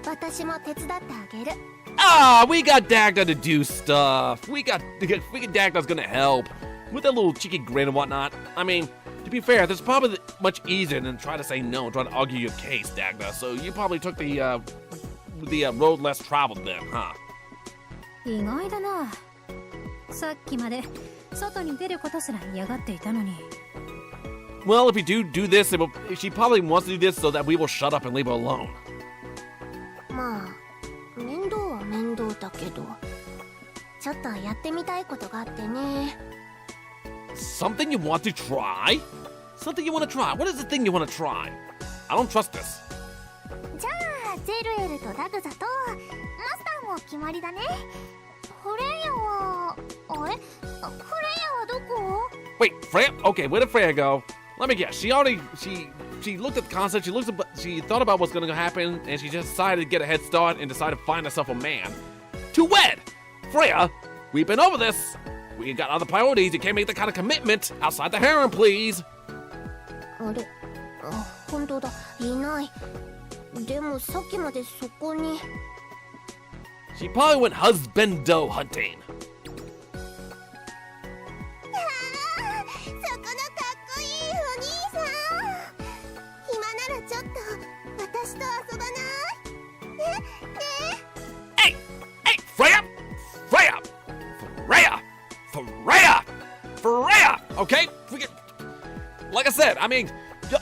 私も手伝ってあげる。 Ah, we got Dagda to do stuff. We got Dagda's gonna help with that little cheeky grin and whatnot. I mean, to be fair, this is probably much easier than try to say no, try to argue your case, Dagda. So you probably took the road less traveled then, huh? 意外だな。さっきまで外に出ることすら嫌がっていたのに。 Well, if you do this, she probably wants to do this so that we will shut up and leave her alone. まあ、面倒は面倒だけど、ちょっとやってみたいことがあってね。 Something you want to try? Something you want to try? What is the thing you want to try? I don't trust this. じゃあ、ジェルエルとダグザとマスターも決まりだね。フレイヤは、あれ？フレイヤはどこ？ Wait, Freya? Okay, where did Freya go? Let me guess. She looked at the concept. She thought about what's going to happen, and she just decided to get a head start and decided to find herself a man to wed. Freya, we've been over this. We got other priorities. You can't make that kind of commitment outside the harem, please. あれ、あ、本当だ、いない。でもさっきまでそこに。 She probably went husbando hunting. そこのかっこいいお兄さん。暇ならちょっと私と遊ばない？ね。 Hey, Freya! Freya! Okay? Like I said, I mean,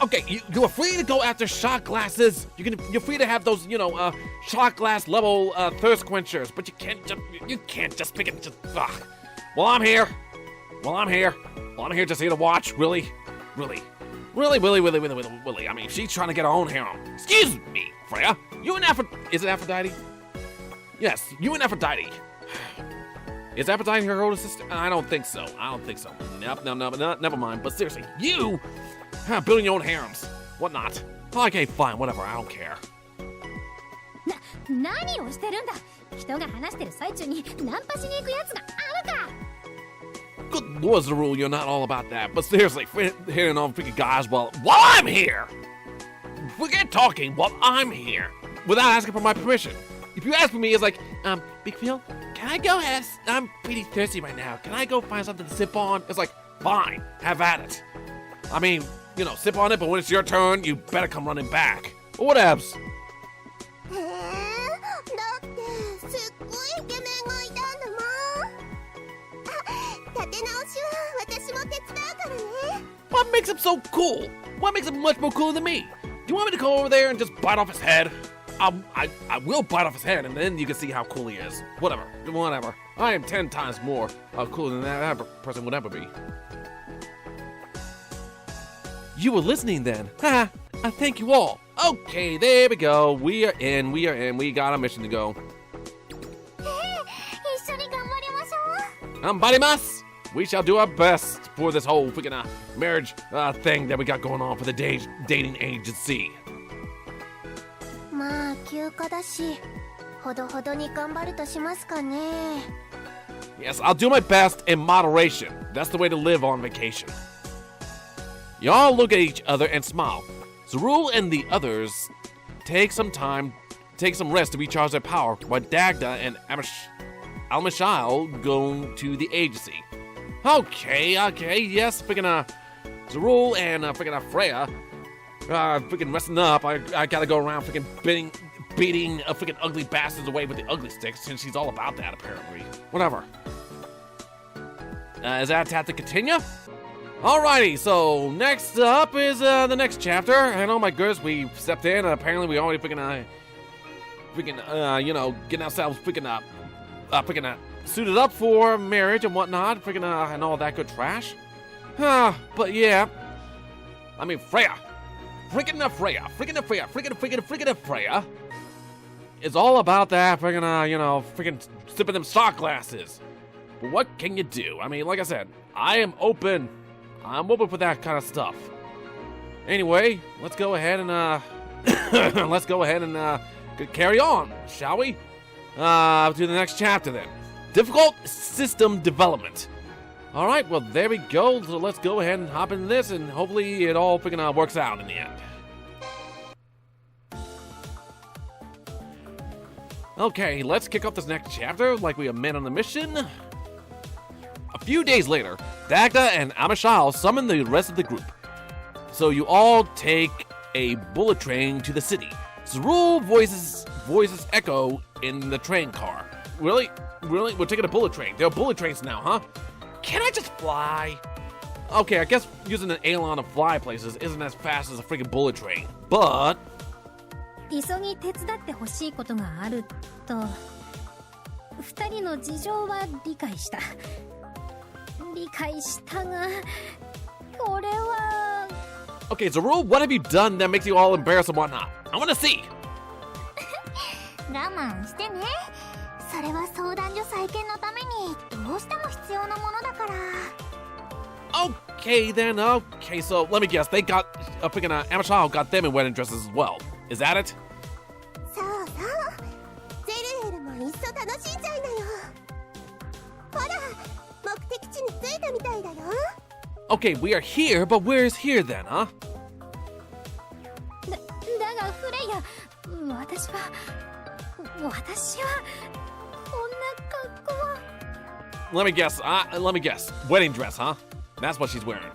okay, you are free to go after shot glasses. You're free to have those, shot glass level thirst quenchers, but you can't just pick it. Well, I'm here. Just here to watch. Really. I mean, she's trying to get her own harem. Excuse me, Freya. You and is it Aphrodite? Yes, you and Aphrodite. Is Aphrodite her older sister? I don't think so. Nope, no, never mind. But seriously, you building your own harems. Whatnot. Okay, fine, whatever, I don't care. 何をしてるんだ。人が話してる最中にナンパしに行くやつがあるか。 Good lord's the rule, you're not all about that. But seriously, hitting on freaking guys while I'm here! Forget talking while I'm here without asking for my permission. If you ask for me, it's like, Big Phil, can I go ahead? I'm pretty thirsty right now. Can I go find something to sip on? It's like, fine, have at it. I mean, sip on it, but when it's your turn, you better come running back. Or whatevs. だってすっごいイケメンがいたんだもん。あ、立て直しは私も手伝うからね。 What makes him so cool? What makes him much more cool than me? Do you want me to go over there and just bite off his head? I will bite off his head, and then you can see how cool he is. Whatever. I am 10 times more cooler than that person would ever be. You were listening then. Haha. Thank you all. Okay, there we go. We are in. We got a mission to go. 一緒に頑張りましょう。 Ambarimas! We shall do our best for this whole freaking marriage thing that we got going on for the dating agency. まあ休暇だし、ほどほどに頑張るとしますかね。 Yes, I'll do my best in moderation. That's the way to live on vacation. You all look at each other and smile. Zarul and the others take some rest to recharge their power, while Dagda and Almashal go to the agency. Okay, yes, freaking Zarul and freaking Freya, freaking resting up. I gotta go around freaking beating freaking ugly bastards away with the ugly sticks, since she's all about that apparently. Whatever. Is that have to continue? Alrighty, so next up is the next chapter. And oh my goodness, we stepped in, and apparently we already freaking getting ourselves freaking suited up for marriage and whatnot, freaking and all that good trash. But yeah, I mean Freya. It's all about that freaking, freaking sipping them shot glasses. But what can you do? I mean, like I said, I'm open for that kind of stuff. Anyway, let's go ahead and, carry on, shall we? To the next chapter then. Difficult system development. Alright, well, there we go. So let's go ahead and hop into this, and hopefully it all freaking works out in the end. Okay, let's kick off this next chapter like we have met on the mission. A few days later, Dagda and Amishal summon the rest of the group. So you all take a bullet train to the city. Zerul voices echo in the train car. Really? Really? We're taking a bullet train. There are bullet trains now, huh? Can I just fly? Okay, I guess using an aileron to fly places isn't as fast as a freaking bullet train. But 急ぎ手伝ってほしいことがあると二人の事情は理解したがこれは Okay, Zerul, what have you done that makes you all embarrassed and whatnot? I want to see! 我慢してね。それは相談所再建のためにどうしても必要なものだから。Okay then, okay, so let me guess, they got, freaking Amishal got them in wedding dresses as well. Is that it? そうそう。ゼルエルもいっそ楽しんじゃいなよ。ほら、目的地に着いたみたいだよ。Okay, we are here, but where is here then, huh? だがフレイヤ、私はこんな格好は。Let me guess. Wedding dress, huh? That's what she's wearing.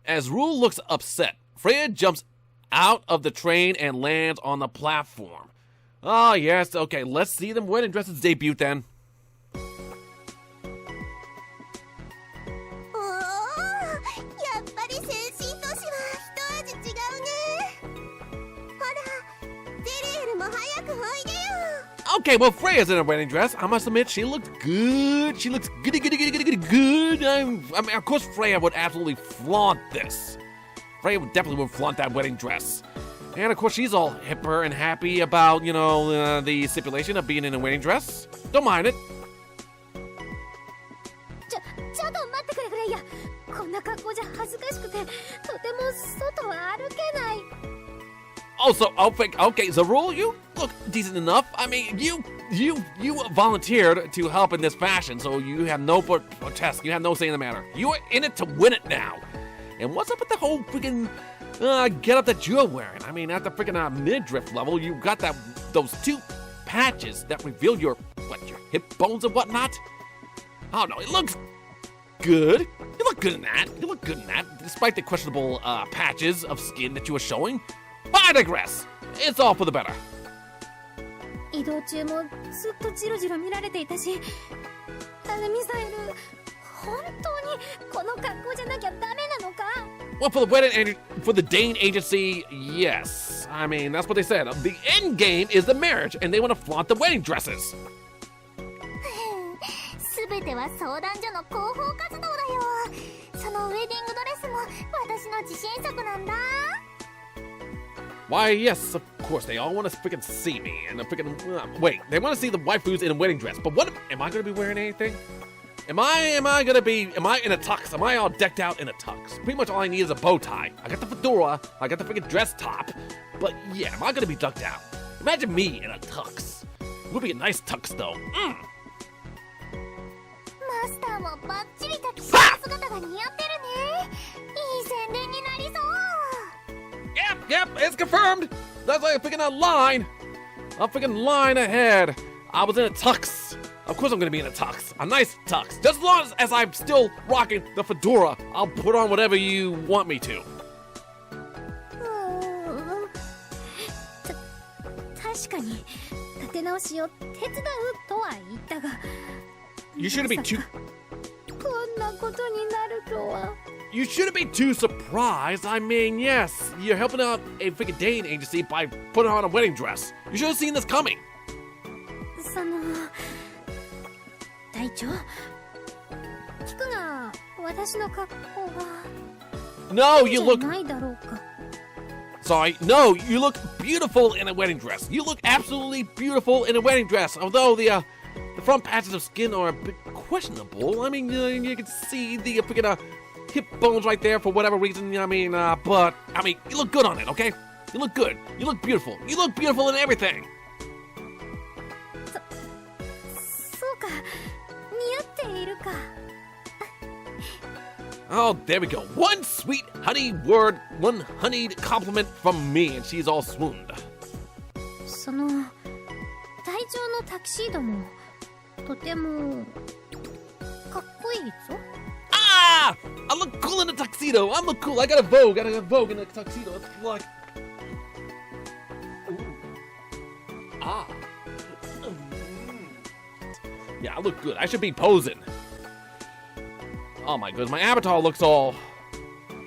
As Rule looks upset, Freya jumps out of the train and lands on the platform. Oh, yes, okay, let's see them wedding dresses debut then. おお、やっぱり先進都市は一味違うね。ほら、ゼルエルも早くおいでよ。Okay, well, Freya's in a wedding dress. I must admit, she looks good. She looks good. I mean, of course, Freya would absolutely flaunt this. Freya would flaunt that wedding dress. And of course, she's all hipper and happy about, the stipulation of being in a wedding dress. Don't mind it. ちょっと待ってくれフレイヤ。こんな格好じゃ恥ずかしくてとても外は歩けない。Also, okay, Zerul, you look decent enough. I mean, you volunteered to help in this fashion, so you have no protest. You have no say in the matter. You are in it to win it now. And what's up with the whole freaking getup that you're wearing? I mean, at the freaking midriff level, you got those two patches that reveal your hip bones and whatnot. I don't know. It looks good. You look good in that. Despite the questionable patches of skin that you were showing. But I digress. It's all for the better. 移動中もずっとジロジロ見られていたし、ミサイル本当にこの格好じゃなきゃダメなのか? Well, for the Dane agency, yes. I mean, that's what they said. The end game is the marriage, and they want to flaunt the wedding dresses. 全ては相談所の広報活動だよ。そのウェディングドレスも私の自信作なんだ。Why, yes, of course, they all want to freaking see me. And the freaking, wait, they want to see the waifus in a wedding dress. But what, am I going to be wearing anything? Am I in a tux? Am I all decked out in a tux? Pretty much all I need is a bow tie. I got the fedora, I got the freaking dress top. But yeah, am I going to be decked out? Imagine me in a tux. It would be a nice tux, though. マスターもバッチリタキシード姿が似合ってるね。いい宣伝になりそう。Yep, it's confirmed. That's like a freaking line ahead. I was in a tux. Of course I'm gonna be in a tux. A nice tux. Just as long as I'm still rocking the fedora, I'll put on whatever you want me to. 確かに立て直しを手伝うとは言ったが、 You shouldn't be too... こんなことになるとは。 You shouldn't be too surprised. I mean, yes, you're helping out a freaking dating agency by putting on a wedding dress. You should have seen this coming. 隊長、聞くが私の格好は No, you look... じゃないだろうか。Sorry, no, you look beautiful in a wedding dress. You look absolutely beautiful in a wedding dress. Although the front patches of skin are a bit questionable. I mean, you can see the freaking hip bones right there for whatever reason. But I mean, you look good on it, okay? You look good. You look beautiful. You look beautiful in everything. そうか、似合っているか。 Oh, there we go. One sweet honey word, one honeyed compliment from me, and she's all swooned. その隊長のタキシードもとてもかっこいいぞ。 Ah! I look cool in a tuxedo. I look cool. I got a Vogue. I got a Vogue in a tuxedo. It's like... Ooh. Ah. Yeah, I look good. I should be posing. Oh my goodness, my avatar looks all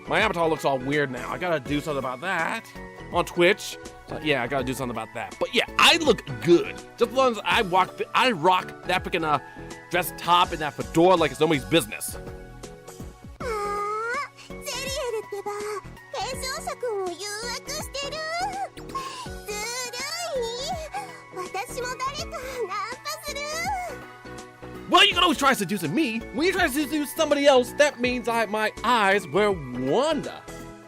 weird now. I gotta do something about that on Twitch. So, yeah, I gotta do something about that. But yeah, I look good. Just as long as I rock that freaking dress top and that fedora like it's nobody's business. あー、ゼリエルってば継承者君を誘惑してる。ずるい。私も誰かナンパする。 Well, you can always try seducing me. When you try to seduce somebody else, that means my eyes will wander.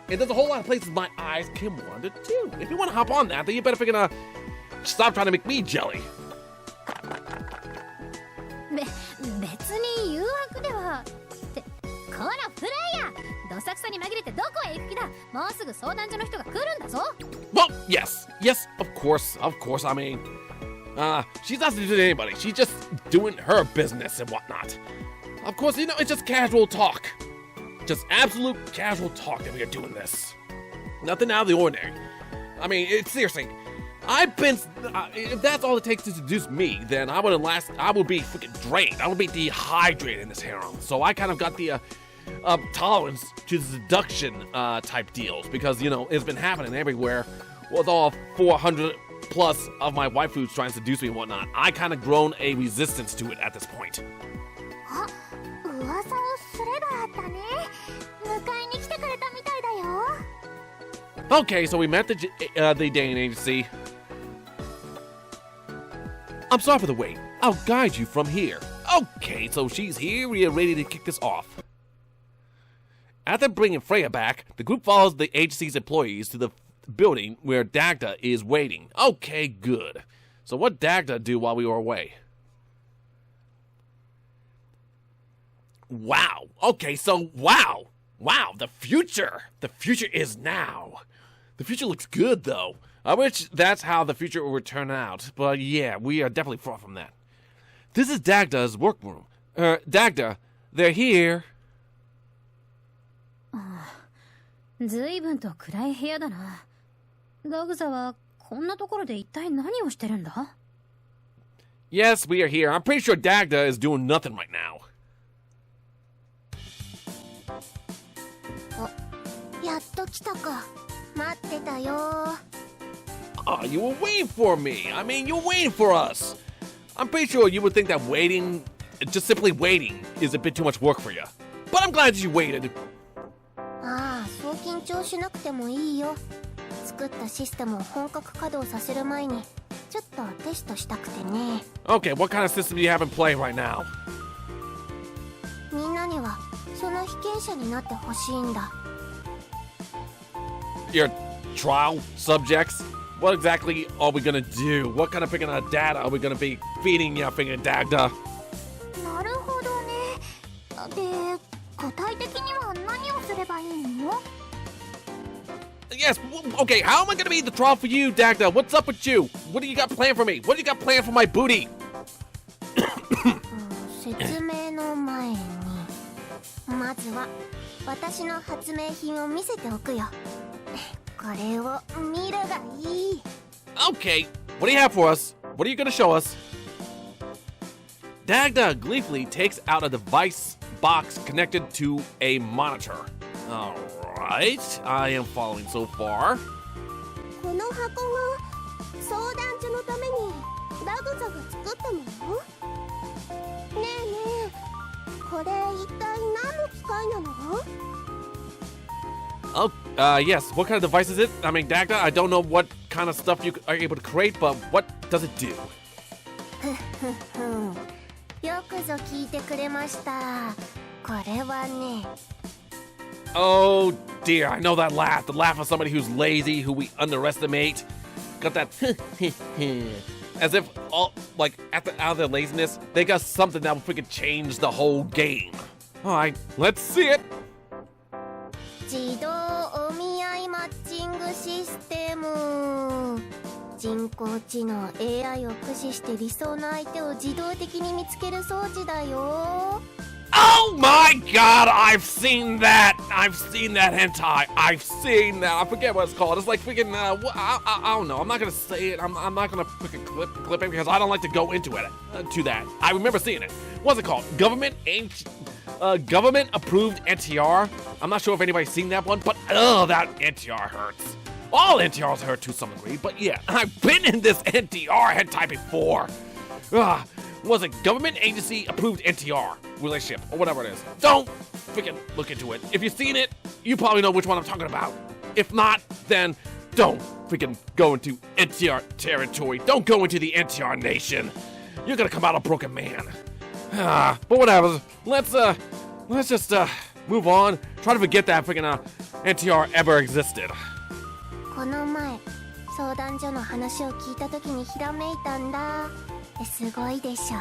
And there's a whole lot of places my eyes can wander too. If you want to hop on that, then you better freaking stop trying to make me jelly. 別に誘惑ではってこらフライヤーどさくさに紛れてどこへ行く気だもうすぐ相談所の人が来るんだぞ Well, yes, of course. I mean, she's not seducing anybody. She's just doing her business and whatnot. Of course, it's just casual talk. Just absolute casual talk that we are doing this. Nothing out of the ordinary. I mean, seriously. If that's all it takes to seduce me, then I would be freaking drained. I would be dehydrated in this harem. So I kind of got the tolerance to seduction type deals because, it's been happening everywhere with all 400 plus of my waifus trying to seduce me and whatnot. I kind of grown a resistance to it at this point. あ、噂をすればあったね。迎えに来てくれたみたいだよ。 Okay, so we met the dating agency. I'm sorry for the wait. I'll guide you from here. Okay, so she's here. We are ready to kick this off. After bringing Freya back, the group follows the agency's employees to the building where Dagda is waiting. Okay, good. So what Dagda do while we were away? Wow. Okay, so wow, the future. The future is now. The future looks good, though. I wish that's how the future would turn out. But yeah, we are definitely far from that. This is Dagda's workroom. Dagda, they're here. ずいぶんと暗い部屋だな。ダグザはこんなところで一体何をしてるんだ? Yes, we are here. I'm pretty sure Dagda is doing nothing right now. お、やっと来たか。待ってたよ。Oh, you were waiting for me. I mean, you're waiting for us. I'm pretty sure you would think that waiting, just simply waiting, is a bit too much work for you. But I'm glad you waited. ああ、そう緊張しなくてもいいよ。作ったシステムを本格稼働させる前にちょっとテストしたくてね。Okay, what kind of system do you have in play right now? みんなにはその被験者になってほしいんだ。Your trial subjects? What exactly are we gonna do? What kind of freaking data are we gonna be feeding your freaking Dagda? なるほどね。で、具体的には何をすればいいの? Yes, okay, how am I gonna be the trial for you, Dagda? What's up with you? What do you got planned for me? What do you got planned for my booty? 説明の前にまずは私の発明品を見せておくよ。これを見るがいい。 Okay, what do you have for us? What are you gonna show us? Dagda gleefully takes out a device box connected to a monitor. Alright, I am following so far. この箱が相談所のためにダグザが作ったもの？ねえねえ、これ一体何の機械なの？ Yes, what kind of device is it? I mean, Dagda, I don't know what kind of stuff you are able to create, but what does it do? よくぞ聞いてくれました。これはね。 Oh dear, I know that laugh. The laugh of somebody who's lazy, who we underestimate. Got that as if all like out of their laziness, they got something that will freaking change the whole game. Alright, let's see it. 自動お見合いマッチングシステム。人工知能 AI を駆使して理想の相手を自動的に見つける装置だよ。 Oh my god, I've seen that! I've seen that hentai. I've seen that. I forget what it's called. It's like freaking, I don't know. I'm not gonna say it. I'm not gonna freaking clip it because I don't like to go into it, to that. I remember seeing it. What's it called? Government approved NTR. I'm not sure if anybody's seen that one, but that NTR hurts. All NTRs hurt to some degree, but yeah, I've been in this NTR hentai before. Was it government agency approved NTR relationship or whatever it is? Don't freaking look into it. If you've seen it, you probably know which one I'm talking about. If not, then don't freaking go into NTR territory. Don't go into the NTR nation. You're gonna come out a broken man. But whatever. Let's just move on. Try to forget that freaking NTR ever existed. この前相談所の話を聞いた時にひらめいたんだ。すごいでしょ。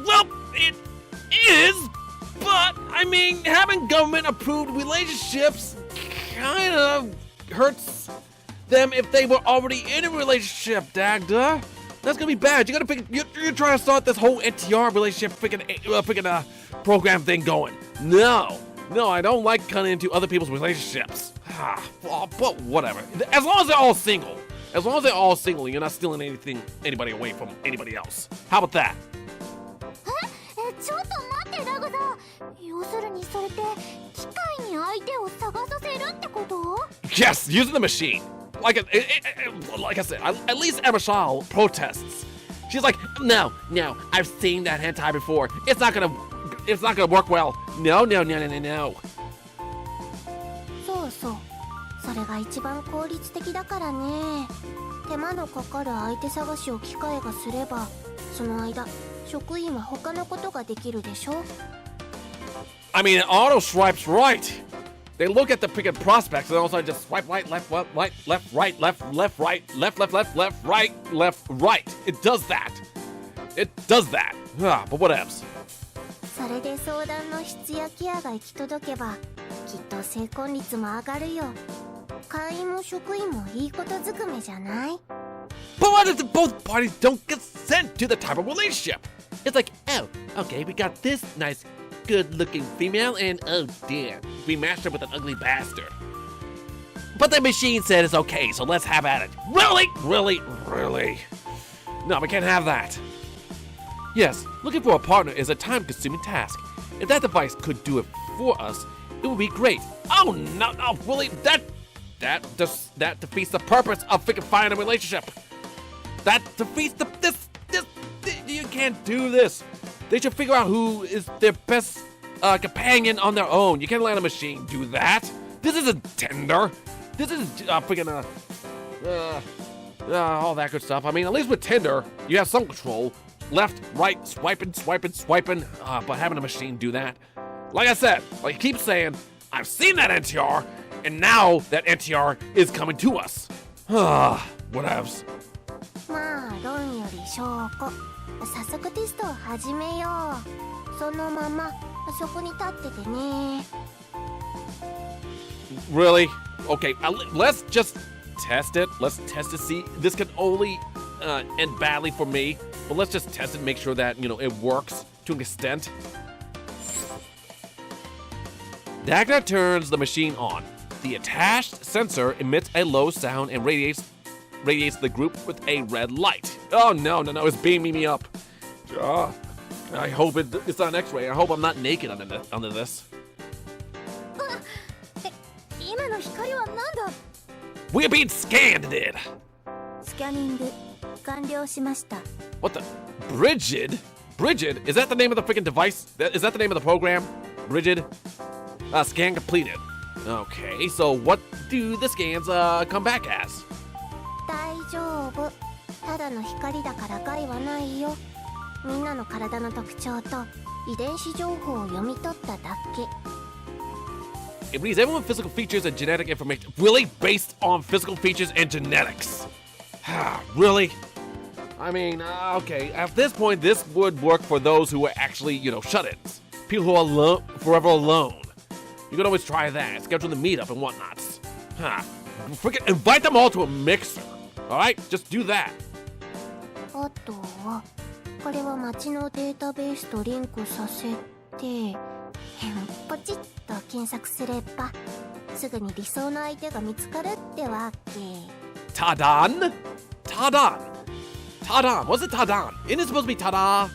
Well, it is, but I mean, having government-approved relationships kind of hurts them if they were already in a relationship, Dagda. That's gonna be bad. You gotta you're trying to start this whole NTR relationship freaking program thing going. No, I don't like cutting into other people's relationships. But whatever. As long as they're all single. As long as they're all single, you're not stealing anybody away from anybody else. How about that? ちょっと待ってダグだ。要するにそれって機械に相手を探させるってこと？ Yes, using the machine. Like I said, at least Emma Shaw protests. She's like, no, I've seen that hentai before. It's not gonna work well. No. そうそう。それが一番効率的だからね。手間のかかる相手探しを機械がすれば、その間職員は他のことができるでしょ。I mean, auto swipe's right. They look at the freaking prospects and also just swipe right, left, right, left, right, left, right, left, right, left, right. It does that. But whatevs. それで相談の質やケアが行き届けば、きっと成婚率も上がるよ。会員も職員もいいことずくめじゃない？ But what if both parties don't consent to the type of relationship? It's like, oh, okay, we got this nice, good-looking female, and oh dear, we matched her with an ugly bastard. But the machine said it's okay, so let's have at it. Really? No, we can't have that. Yes, looking for a partner is a time-consuming task. If that device could do it for us, it would be great. Oh no, really? That defeats the purpose of freaking finding a relationship. That defeats this. You can't do this. They should figure out who is their best companion on their own. You can't let a machine do that. This isn't Tinder. This is freaking all that good stuff. I mean, at least with Tinder, you have some control. Left, right, swiping. But having a machine do that, like I said, like I keep saying, I've seen that NTR, and now that NTR is coming to us. Whatevs. まあ論より証拠。早速テストを始めよう。そのままそこに立っててね。Really? Okay, let's just test it. Let's test to see. This can only end badly for me, but let's just test it, make sure that, it works to an extent. Dagda turns the machine on. The attached sensor emits a low sound and radiates the group with a red light. Oh, no, it's beaming me up. I hope it's on X-ray. I hope I'm not naked under this. 今の光は何だ？ We're being scanned, dude. スキャニング完了しました。 What the? Bridget? Bridget? Is that the name of the freaking device? Is that the name of the program? Bridget? Scan completed. Okay, so what do the scans come back as? 大丈夫。ただの光だから害はないよ。みんなの体の特徴と遺伝子情報を読み取っただけ。It reads everyone's physical features and genetic information. Really? Based on physical features and genetics? Really? I mean, okay, at this point, this would work for those who are actually, shut-ins. People who are forever alone. You could always try that, schedule the meetup and whatnot. Freaking invite them all to a mixer. Alright? Just do that. あとはこれは町のデータベースとリンクさせてポチッと検索すればすぐに理想の相手が見つかるってわけ。 Tadan? Tadan. Tadan. Was it Tadan? Isn't it supposed to be Tada?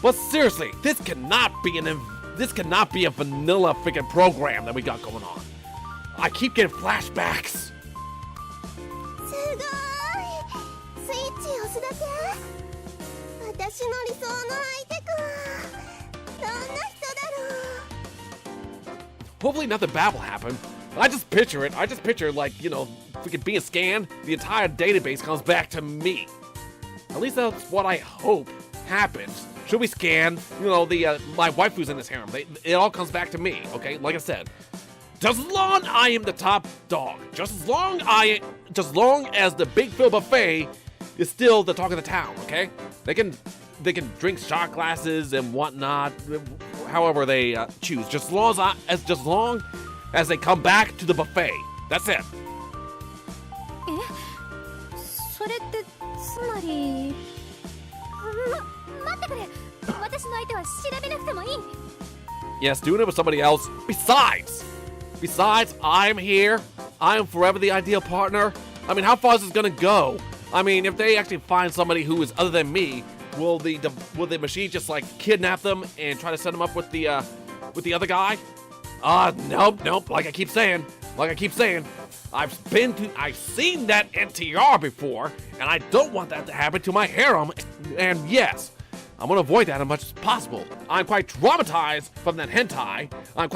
But seriously, this cannot be a vanilla freaking program that we got going on. I keep getting flashbacks. すごい。スイッチ押すだけ。私の理想の相手か。どんな人だろう。 Hopefully nothing bad will happen. I just picture it. Like, freaking being scanned, the entire database comes back to me. At least that's what I hope happens. Should we scan, my waifus in this harem? It all comes back to me, okay? Like I said, just as long I am the top dog, just as long as the Big Phil buffet is still the talk of the town, okay? They can drink shot glasses and whatnot, however they choose. Just as long as they come back to the buffet. That's it. それってつまり待ってくれ。私の相手は調べなくてもいい。 Yes, doing it with somebody else. Besides, I'm here. I am forever the ideal partner. I mean, how far is this gonna go? I mean, if they actually find somebody who is other than me, will the machine just like kidnap them and try to set them up with the other guy? Nope. Like I keep saying, I've seen that NTR before, and I don't want that to happen to my harem. And yes, I'm gonna avoid that as much as possible. I'm quite traumatized from that hentai. I'm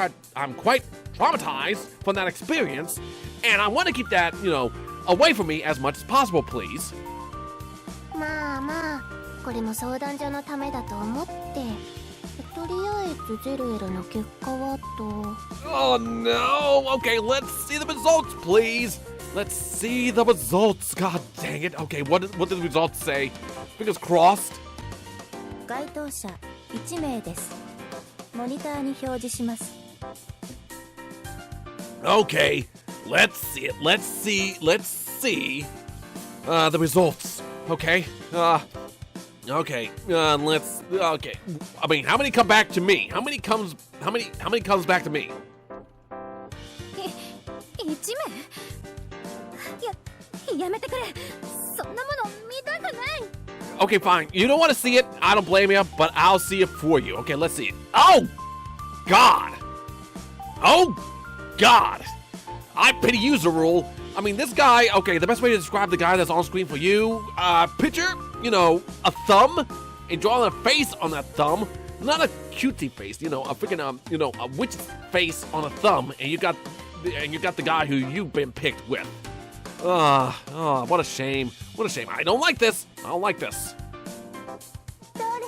quite traumatized from that experience, and I want to keep that, away from me as much as possible, please. まあまあ、これも相談所のためだと思って。とりあえずゼルエルの結果はと。Oh no! Okay, let's see the results, please. Let's see the results. God dang it. Okay, what did the results say? Fingers crossed. 該当者1名です。モニターに表示します。 Okay, let's see it. Let's see the results. Okay. Okay. Okay. I mean, how many come back to me? How many comes back to me? 1名。やめてくれ。そんなもの見たくない。 Okay, fine. You don't want to see it. I don't blame you, but I'll see it for you. Okay, let's see it. Oh, God. I pity you, Zerul. I mean, this guy, okay, the best way to describe the guy that's on screen for you, picture, a thumb, and draw a face on that thumb. Not a cutesy face, a freaking, a witch's face on a thumb, and you got the guy who you've been picked with. What a shame. I don't like this. どれ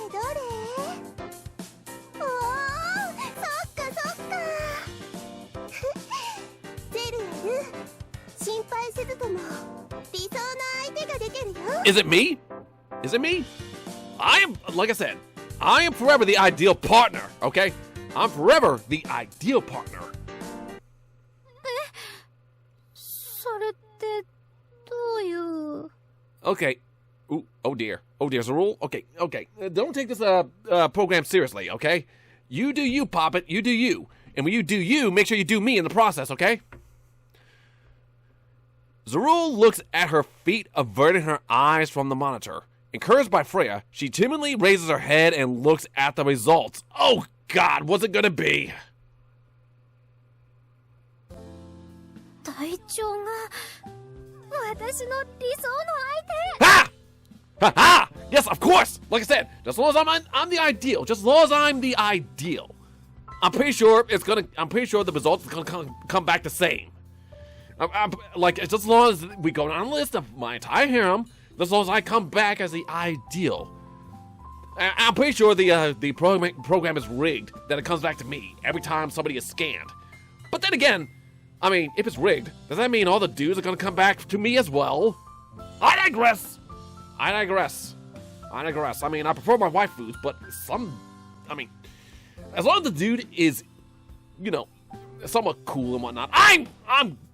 どれ。おお、そっか。ゼルエル、心配せずとも理想の相手が出てるよ。 Is it me? Like I said, I am forever the ideal partner, okay? I'm forever the ideal partner. それってどういう。 Okay. Ooh, oh dear, Zerul. Okay. Don't take this program seriously, okay? You do you, Poppet. You do you. And when you do you, make sure you do me in the process, okay? Zerul looks at her feet, averting her eyes from the monitor. Encouraged by Freya, she timidly raises her head and looks at the results. Oh God, what's it gonna be? 隊長が私の理想の相手。Ha! Yes, of course. Like I said, just as long as I'm the ideal. Just as long as I'm the ideal. I'm pretty sure the results are gonna come back the same. Like, just as long as we go down a list of my entire harem, as long as I come back as the ideal. I'm pretty sure the program is rigged, that it comes back to me every time somebody is scanned. But then again, I mean, if it's rigged, does that mean all the dudes are gonna come back to me as well? I digress. I mean, I prefer my waifus, but as long as the dude is, somewhat cool and whatnot, I'm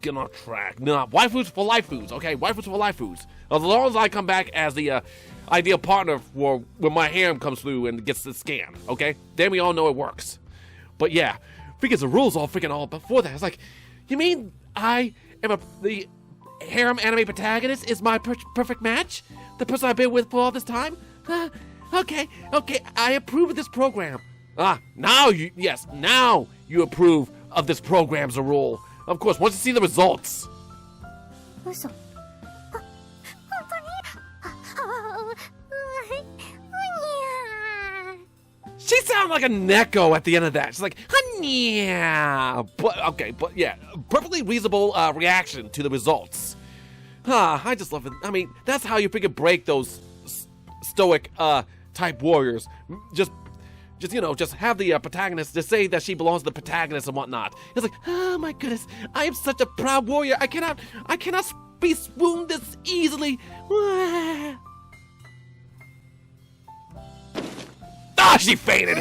gonna track. No, waifus for lifus, okay? Waifus for lifus. As long as I come back as the ideal partner for when my harem comes through and gets the scan, okay? Then we all know it works. But yeah, because the rules all before that. It's like, you mean I am the harem anime protagonist is my perfect match? The person I've been with for all this time? Okay, I approve of this program. Now you approve of this program's a rule. Of course, once you see the results. 嘘。本当にShe sounded like a Neko at the end of that. She's like, yeah. But yeah, perfectly reasonable reaction to the results. I just love it. I mean, that's how you freaking break those stoic type warriors. Just have the protagonist just say that she belongs to the protagonist and whatnot. It's like, oh my goodness, I am such a proud warrior. I cannot be swooned this easily. She fainted.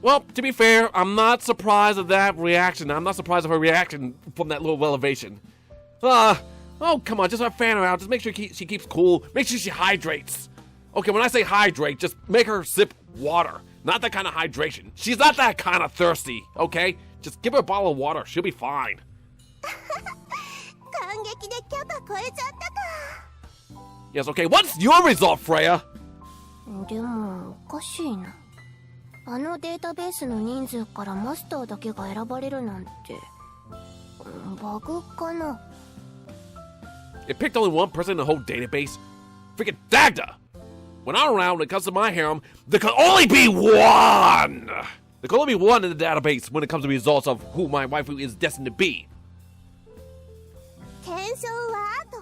Well, to be fair, I'm not surprised at that reaction. I'm not surprised at her reaction from that little elevation. Oh, come on, just fan her out. Just make sure she keeps cool. Make sure she hydrates. Okay, when I say hydrate, just make her sip water. Not that kind of hydration. She's not that kind of thirsty, okay? Just give her a bottle of water. She'll be fine. Yes, okay, what's your result, Freya? でもおかしいな。あのデータベースの人数からマスターだけが選ばれるなんてバグかな。It picked only one person in the whole database? Freaking Dagda! When I'm around, when it comes to my harem, there can only be one! There can only be one in the database when it comes to the results of who my waifu is destined to be. 検証はあと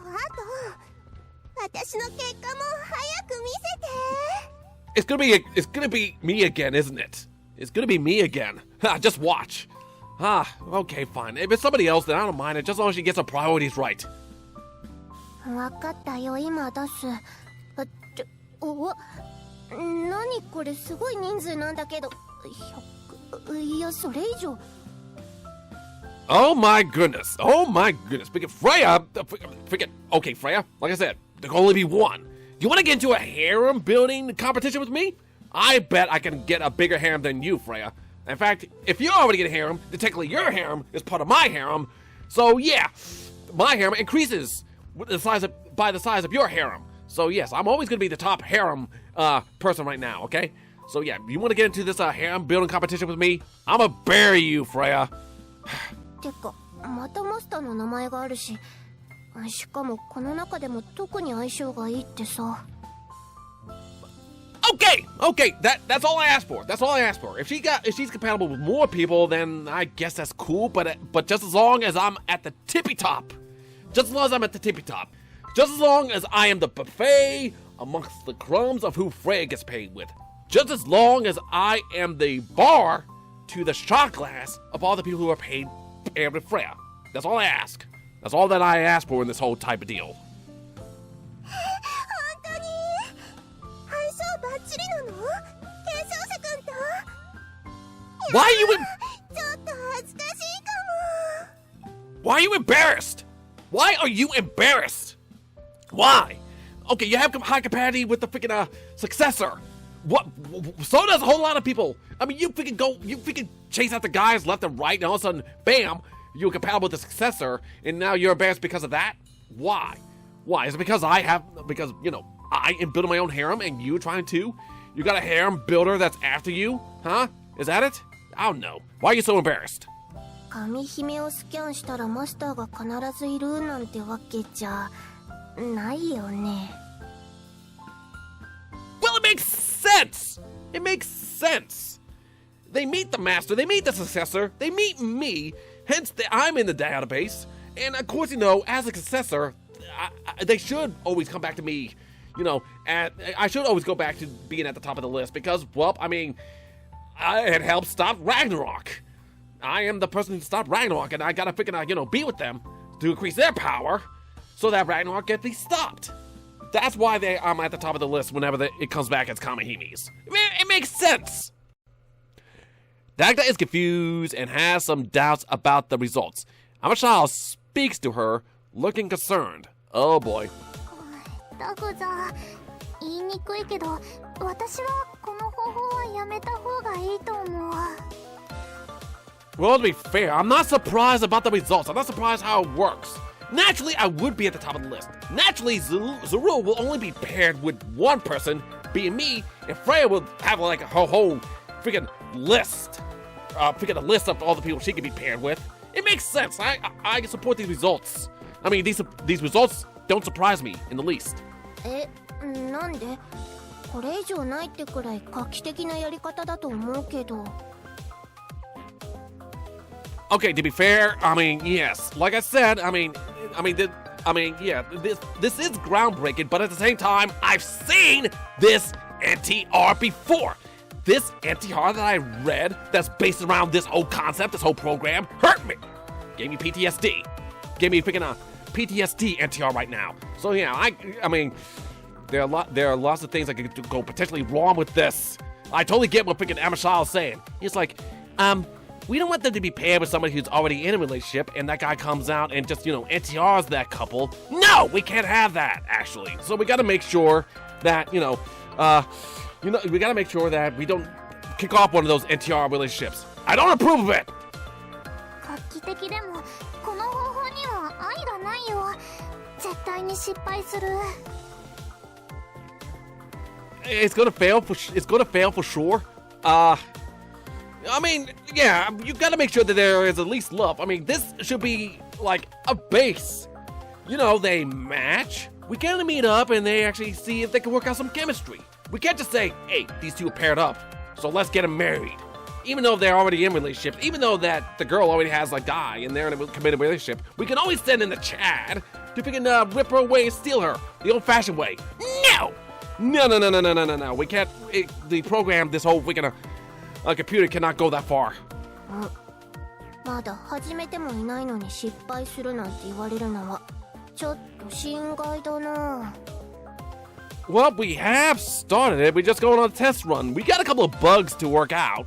私の結果も早く見せて。It's gonna be me again, isn't it? It's gonna be me again. Just watch. Okay, fine. If it's somebody else, then I don't mind it, just as long as she gets her priorities right. わかったよ、今出す。何これ、すごい人数なんだけど。いや、それ以上。Oh my goodness. Freaking Freya. Okay, Freya. Like I said, there can only be one. You want to get into a harem building competition with me? I bet I can get a bigger harem than you, Freya. In fact, if you already get a harem, then technically your harem is part of my harem. So yeah, my harem increases by the size of your harem. So yes, I'm always going to be the top harem person right now, okay? So yeah, you want to get into this harem building competition with me? I'm going to bury you, Freya. てか、またマスターの名前があるし、しかもこの中でも特に相性がいいってさ。Okay, that's all I asked for. If she's compatible with more people, then I guess that's cool. But just as long as I'm at the tippy top, just as long as I am the buffet amongst the crumbs of who Freya gets paid with, just as long as I am the bar to the shot glass of all the people who are paid with Freya. That's all I ask. That's all that I ask for in this whole type of deal. Why are you embarrassed? Why are you embarrassed? Why? Okay, you have high compatibility with the freaking successor. What? So does a whole lot of people. I mean, you freaking chase after guys left and right, and all of a sudden, bam, you're compatible with the successor, and now you're embarrassed because of that? Why? Is it because I am building my own harem, and you trying to? You got a harem builder that's after you? Huh? Is that it? I don't know. Why are you so embarrassed? 神姫をスキャンしたらマスターが必ずいるなんてわけじゃないよね。 Well, it makes sense! It makes sense! They meet the master, they meet the successor, they meet me, hence I'm in the database, and of course, as a successor, they should always come back to me, I should always go back to being at the top of the list, because, well, I mean, it helped stop Ragnarok. I am the person who stopped Ragnarok, and I gotta freaking, be with them to increase their power, so that Ragnarok can be stopped. That's why I'm at the top of the list whenever it comes back as Kamihime's. It makes sense! Dagda is confused and has some doubts about the results. Amashal speaks to her, looking concerned. Oh boy. ダグザ、言いにくいけど、私はこの方法はやめた方がいいと思う。 Well, to be fair, I'm not surprised about the results. I'm not surprised how it works. Naturally, I would be at the top of the list. Naturally, Zerul will only be paired with one person, being me, and Freya will have like a whole freaking list. A list of all the people she could be paired with. It makes sense. I support these results. I mean, these results don't surprise me in the least. なんで？これ以上ないってくらい画期的なやり方だと思うけど。 Okay, to be fair, I mean, yes. Like I said, this is groundbreaking, but at the same time, I've seen this NTR before. This NTR that I read, that's based around this whole concept, this whole program, hurt me. Gave me PTSD. Gave me freaking PTSD NTR right now. So yeah, I mean, there are lots of things that could go potentially wrong with this. I totally get what freaking Amashal is saying. He's like, we don't want them to be paired with somebody who's already in a relationship, and that guy comes out and just, NTRs that couple. No, we can't have that, actually. So we gotta make sure that, we gotta make sure that we don't kick off one of those NTR relationships. I don't approve of it! 画期的でも、この方法には愛がないよ。絶対に失敗する。 It's gonna fail for sure. I mean, yeah, you gotta make sure that there is at least love. I mean, this should be like a base. They match. We gotta meet up and they actually see if they can work out some chemistry. We can't just say, hey, these two are paired up, so let's get them married. Even though they're already in relationships, even though that the girl already has a guy and they're in a committed relationship, we can always send in the Chad to freaking rip her away and steal her the old-fashioned way. No! No. We can't. The program, this whole freaking computer cannot go that far. まだ始めてもいないのに失敗するなんて言われるのはちょっと心外だな。 Well, we have started it. We're just going on a test run. We got a couple of bugs to work out.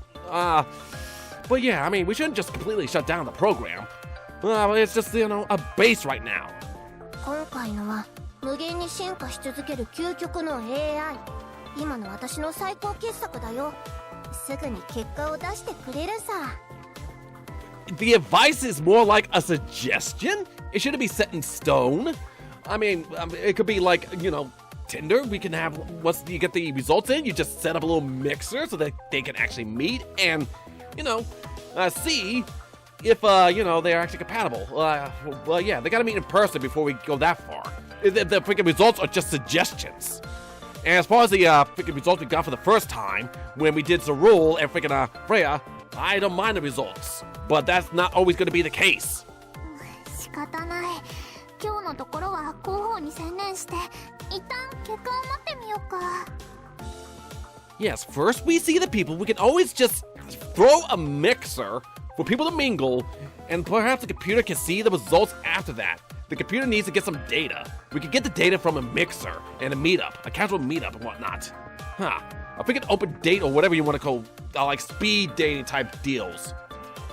But yeah, I mean, we shouldn't just completely shut down the program. It's just, a base right now. 今回のは無限に進化し続ける究極の AI。今の私の最高傑作だよ。すぐに結果を出してくれるさ。 The advice is more like a suggestion. It shouldn't be set in stone. I mean, it could be like, Tinder. We can have, once you get the results in, you just set up a little mixer so that they can actually meet and, see if, they're actually compatible. Well, yeah, they gotta meet in person before we go that far. The freaking results are just suggestions. And as far as the freaking results we got for the first time, when we did Zerul and freaking Freya, I don't mind the results. But that's not always going to be the case. 仕方ない。今日のところは広報に専念して、一旦結果を待ってみようか。 Yes, first we see the people. We can always just throw a mixer for people to mingle, and perhaps the computer can see the results after that. The computer needs to get some data. We can get the data from a mixer and a meetup, a casual meetup and whatnot. A freaking open date or whatever you want to call, like speed dating type deals.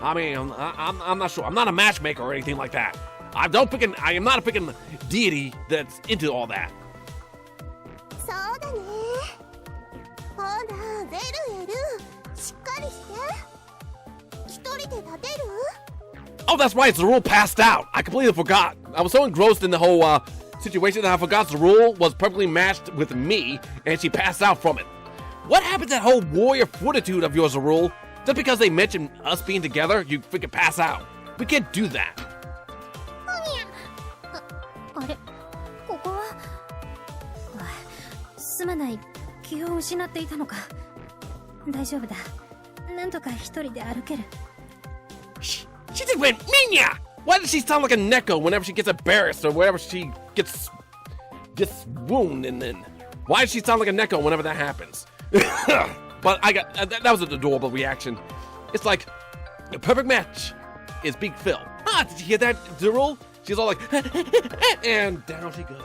I mean, I'm not sure. I'm not a matchmaker or anything like that. I am not a freaking deity that's into all that. そうだね。ほら、ゼルエル、しっかりして。一人で立てる？ Oh, that's right. Zerul passed out. I completely forgot. I was so engrossed in the whole situation that I forgot Zerul was perfectly matched with me, and she passed out from it. What happened to that whole warrior fortitude of yours, Zerul? Just because they mentioned us being together, you freaking pass out. We can't do that. あれ、ここはすまない。気を失っていたのか。大丈夫だ。なんとか一人で歩ける。She just went Minya! Why does she sound like a Neko whenever she gets embarrassed or whenever she gets wounded and then why does she sound like a Neko whenever that happens? But I got that was an adorable reaction. It's like the perfect match is Big Phil. Ah, did you hear that, Zerul? She's all like, and down she goes.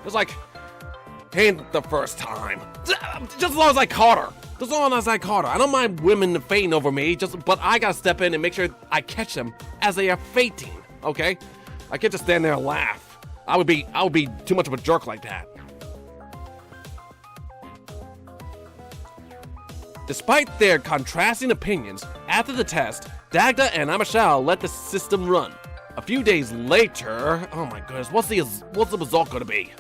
It's like, ain't the first time. Just as long as I caught her. Just as long as I caught her. I don't mind women fainting over me, but I gotta step in and make sure I catch them as they are fainting, okay? I can't just stand there and laugh. I would be too much of a jerk like that. Despite their contrasting opinions, after the test, Dagda and Amashal let the system run. A few days later, oh my goodness, what's the result gonna be?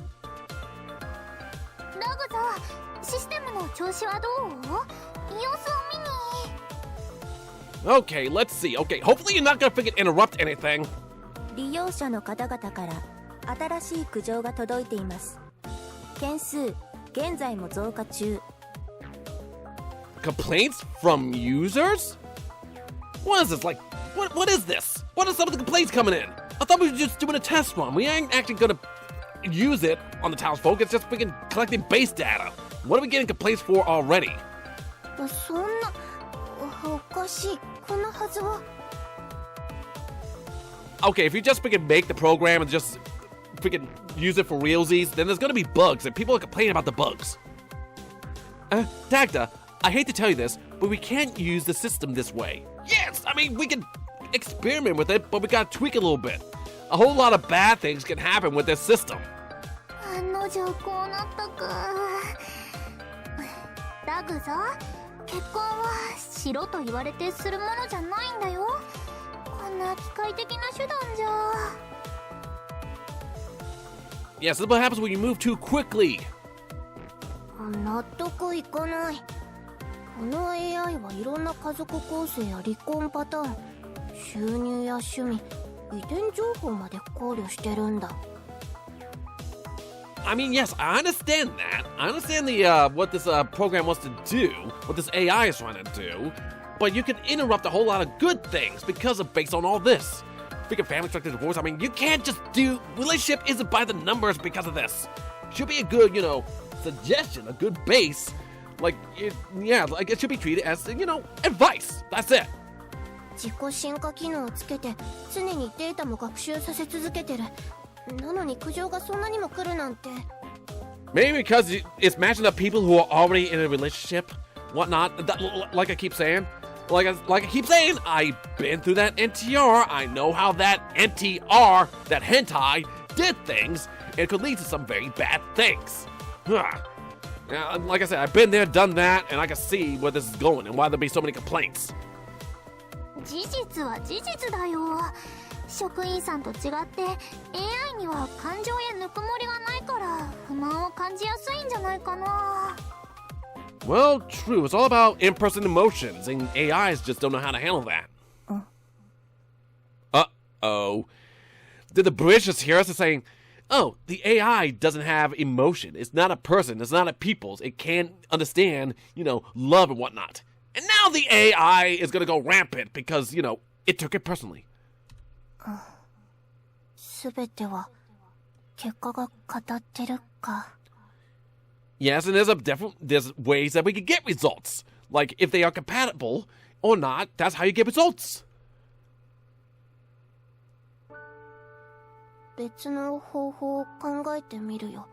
ラグザ、システムの調子はどう？様子を見に。 Okay, let's see. Okay, hopefully you're not gonna freaking interrupt anything. 利用者の方々から新しい苦情が届いています。件数、現在も増加中。 Complaints from users? What is this? Like, what is this? What are some of the complaints coming in? I thought we were just doing a test run. We ain't actually gonna use it on the townsfolk. It's just freaking collecting base data. What are we getting complaints for already? そんな、おかしい。こんなはずは。 Okay, if you just freaking make the program and just freaking use it for realsies, then there's gonna be bugs, and people are complaining about the bugs. Dagda, I hate to tell you this, but we can't use the system this way. Yes, I mean, we can experiment with it, but we gotta tweak it a little bit. A whole lot of bad things can happen with this system. 案の定こうなったか。ラグザ、結婚はしろと言われてするものじゃないんだよ。こんな機械的な手段じゃ。Yes, this is what happens when you move too quickly. 納得いかない。この AI はいろんな家族構成や離婚パターン、収入や趣味、遺伝情報まで考慮してるんだ。I mean, yes, I understand that. I understand what this program wants to do, what this AI is trying to do, but you can interrupt a whole lot of good things based on all this. Freaking family structure, divorce. I mean, you can't just do relationship isn't by the numbers because of this. Should be a good, suggestion, a good base. Like it should be treated as, advice. That's it. 自己進化機能をつけて常にデータも学習させ続けてる。なのに苦情がそんなにも来るなんて。 Maybe because it's matching up people who are already in a relationship, whatnot. Like I keep saying, I've been through that NTR. I know how that NTR, that hentai, did things. It could lead to some very bad things. Like I said, I've been there, done that, and I can see where this is going and why there'll be so many complaints. 事実は事実だよ。職員さんと違って AI には感情やぬくもりがないから不満を感じやすいんじゃないかな。 Well, true. It's all about in-person emotions, and AIs just don't know how to handle that. Uh-oh. Did the British just hear us and saying, oh, the AI doesn't have emotion. It's not a person. It's not a people. It can't understand, love and whatnot. And now the AI is going to go rampant because, it took it personally. すべては結果が語ってるか。 Yes, and there's ways that we can get results. Like, if they are compatible or not, that's how you get results. 別の方法を考えてみるよ。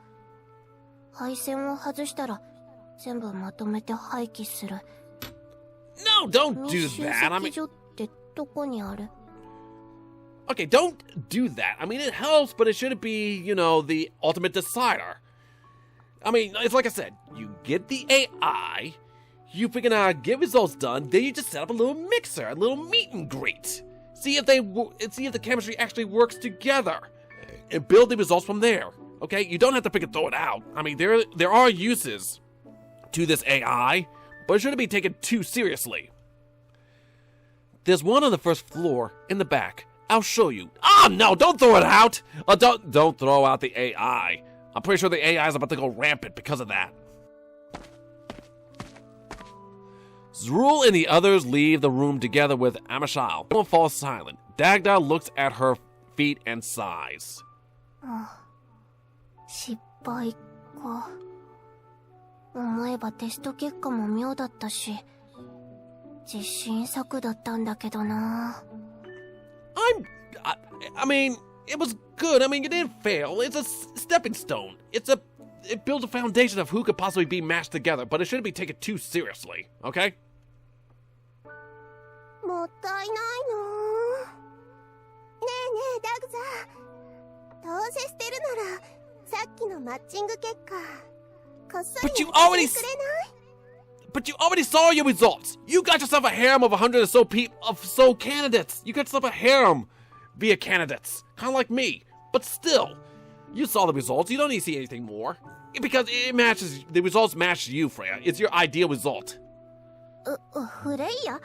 配線を外したら全部まとめて廃棄する。 No, don't do 集 that. I 積 mean, 所ってどこにある？ okay, don't do that. I mean, it helps, but it shouldn't be, the ultimate decider. I mean, it's like I said, you get the AI, you freaking get results done, then you just set up a little mixer, a little meet and greet. See if the chemistry actually works together, and build the results from there. Okay, you don't have to freaking throw it out. I mean, there are uses to this AI, but it shouldn't be taken too seriously. There's one on the first floor in the back. I'll show you. Oh no! Don't throw it out. Don't throw out the AI. I'm pretty sure the AI is about to go rampant because of that. Zrul and the others leave the room together with Amashal. Everyone falls silent. Dagda looks at her feet and sighs. 失敗か。思えばテスト結果も妙だったし、自信作だったんだけどな。I mean, it was good. I mean, you didn't fail. It's a stepping stone. It builds a foundation of who could possibly be matched together, but it shouldn't be taken too seriously, okay? もったいないの。ねえねえダグザ、どうせ捨てるならさっきのマッチング結果こっそり But you 渡 already してくれない？ But you already saw your results. You got yourself a harem of 100 or so candidates. You got yourself a harem via candidates, kind of like me. But still, you saw the results. You don't need to see anything more because it matches. The results match you, Freya. It's your ideal result. フレイヤ？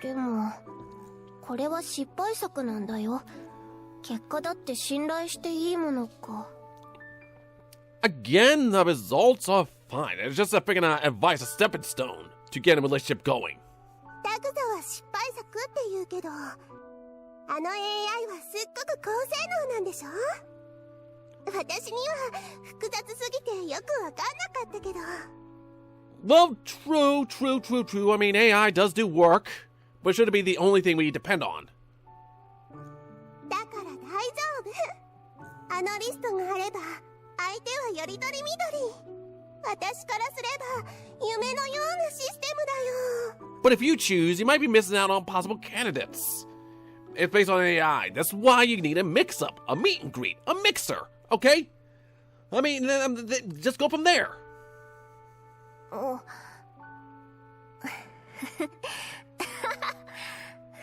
でもこれは失敗作なんだよ。結果だって信頼していいものか。Again, the results are fine. It's just a freaking advice, a stepping stone to get a relationship going. ダグザは失敗作って言うけど、あの AI はすっごく高性能なんでしょ？私には複雑すぎてよくわかんなかったけど。Well, true. I mean, AI does do work, but shouldn't be the only thing we depend on. だから大丈夫。あのリストがあれば、相手はよりどりみどり。私からすれば、夢のようなシステムだよ。But if you choose, you might be missing out on possible candidates. It's based on AI. That's why you need a mix-up, a meet and greet, a mixer, okay? I mean, just go from there.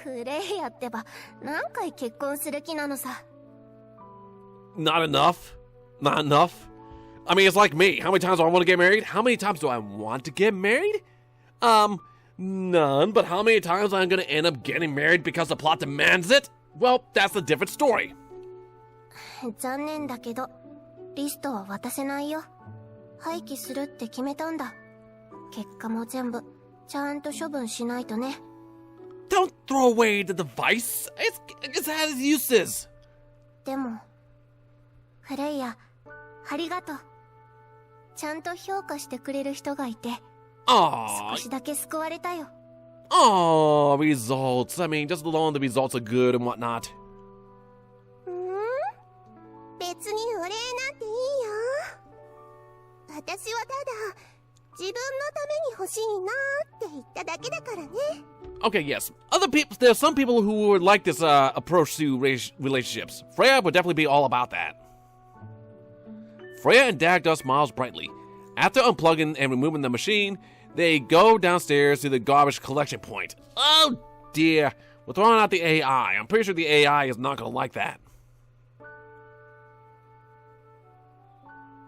フレイヤってば何回結婚する気なのさ。Not enough. I mean, it's like me. How many times do I want to get married? How many times do I want to get married? None. But how many times I'm going to end up getting married because the plot demands it? Well, that's a different story. 残念だけど、リストは渡せないよ。廃棄するって決めたんだ。結果も全部ちゃんと処分しないとね。Don't throw away the device. It's had its uses. でも、フレイヤ、ありがとう。ちゃんと評価してくれる人がいて、少しだけ救われたよ。Results. I mean, just alone the results are good and whatnot. 別にお礼なんていいよ。私はただ自分のために欲しいなって言っただけだからね。Okay, yes. There are some people who would like this approach to relationships. Freya would definitely be all about that. Freya and Dagda smiles brightly. After unplugging and removing the machine, they go downstairs to the garbage collection point. Oh dear, we're throwing out the AI. I'm pretty sure the AI is not going to like that.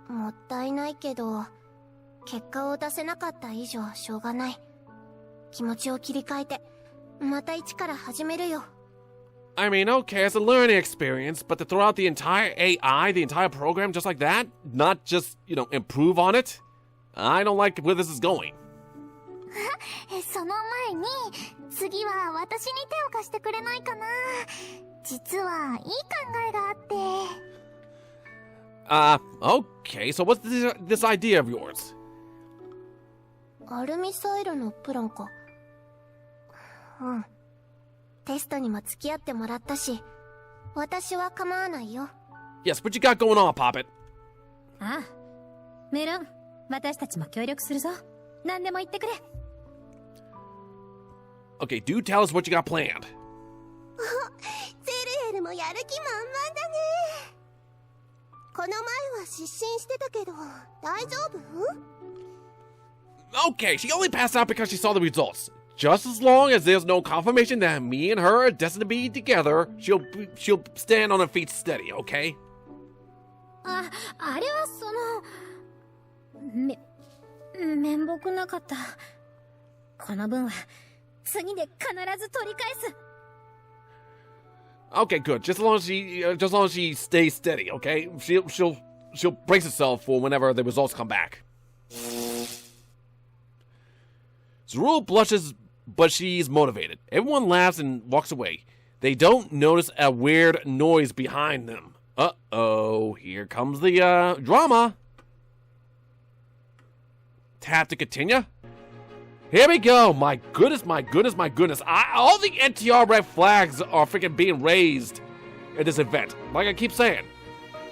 もったいないけど、結果を出せなかった以上しょうがない。気持ちを切り替えて、また一から始めるよ。I mean, okay, it's a learning experience, but to throw out the entire AI, the entire program just like that, not just, improve on it? I don't like where this is going. その前に、次は私に手を貸してくれないかな。実はいい考えがあって。Okay, so what's this idea of yours? アルミサイルのプランか。テストにも付き合ってもらったし、私は構わないよ。Yes, what you got going on, Poppet? ああ、メロン、私たちも協力するぞ。何でも言ってくれ。Okay, do tell us what you got planned. ゼルエルもやる気満々だね。この前は失神してたけど、大丈夫？ Okay, she only passed out because she saw the results. Just as long as there's no confirmation that me and her are destined to be together, she'll stand on her feet steady, okay? あれは面目なかった。この分は次で必ず取り返す。Okay, good. Just as long as she stays steady, okay? She'll she'll brace herself for whenever the results come back. Zerul blushes, but she's motivated. Everyone laughs and walks away. They don't notice a weird noise behind them. Uh-oh, here comes the drama. Tap to continue. Here we go. My goodness, my goodness, my goodness. All the NTR red flags are freaking being raised at this event. Like I keep saying,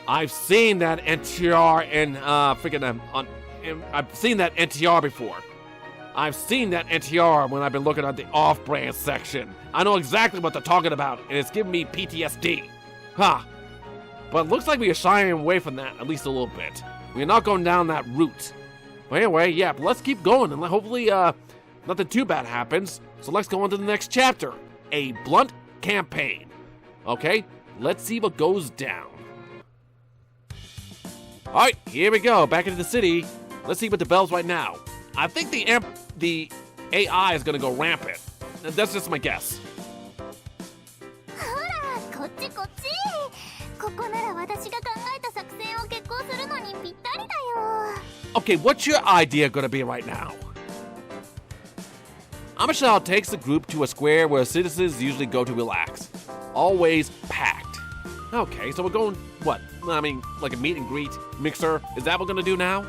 I've seen that NTR in I've seen that NTR before. I've seen that NTR when I've been looking at the off-brand section. I know exactly what they're talking about, and it's giving me PTSD. Huh. But it looks like we are shying away from that at least a little bit. We're not going down that route. But anyway, yeah, but let's keep going, and hopefully nothing too bad happens. So let's go on to the next chapter. A blunt campaign. Okay, let's see what goes down. Alright, here we go. Back into the city. Let's see what develops right now. I think the AI is gonna go rampant. That's just my guess. ほらこっちこっちここなら私が考えた作戦を決行するのにぴったりだよ Okay, what's your idea gonna be right now? Amishal takes the group to a square where citizens usually go to relax. Always packed. Okay, so we're going, what? I mean, like a meet and greet mixer? Is that what we're gonna do now?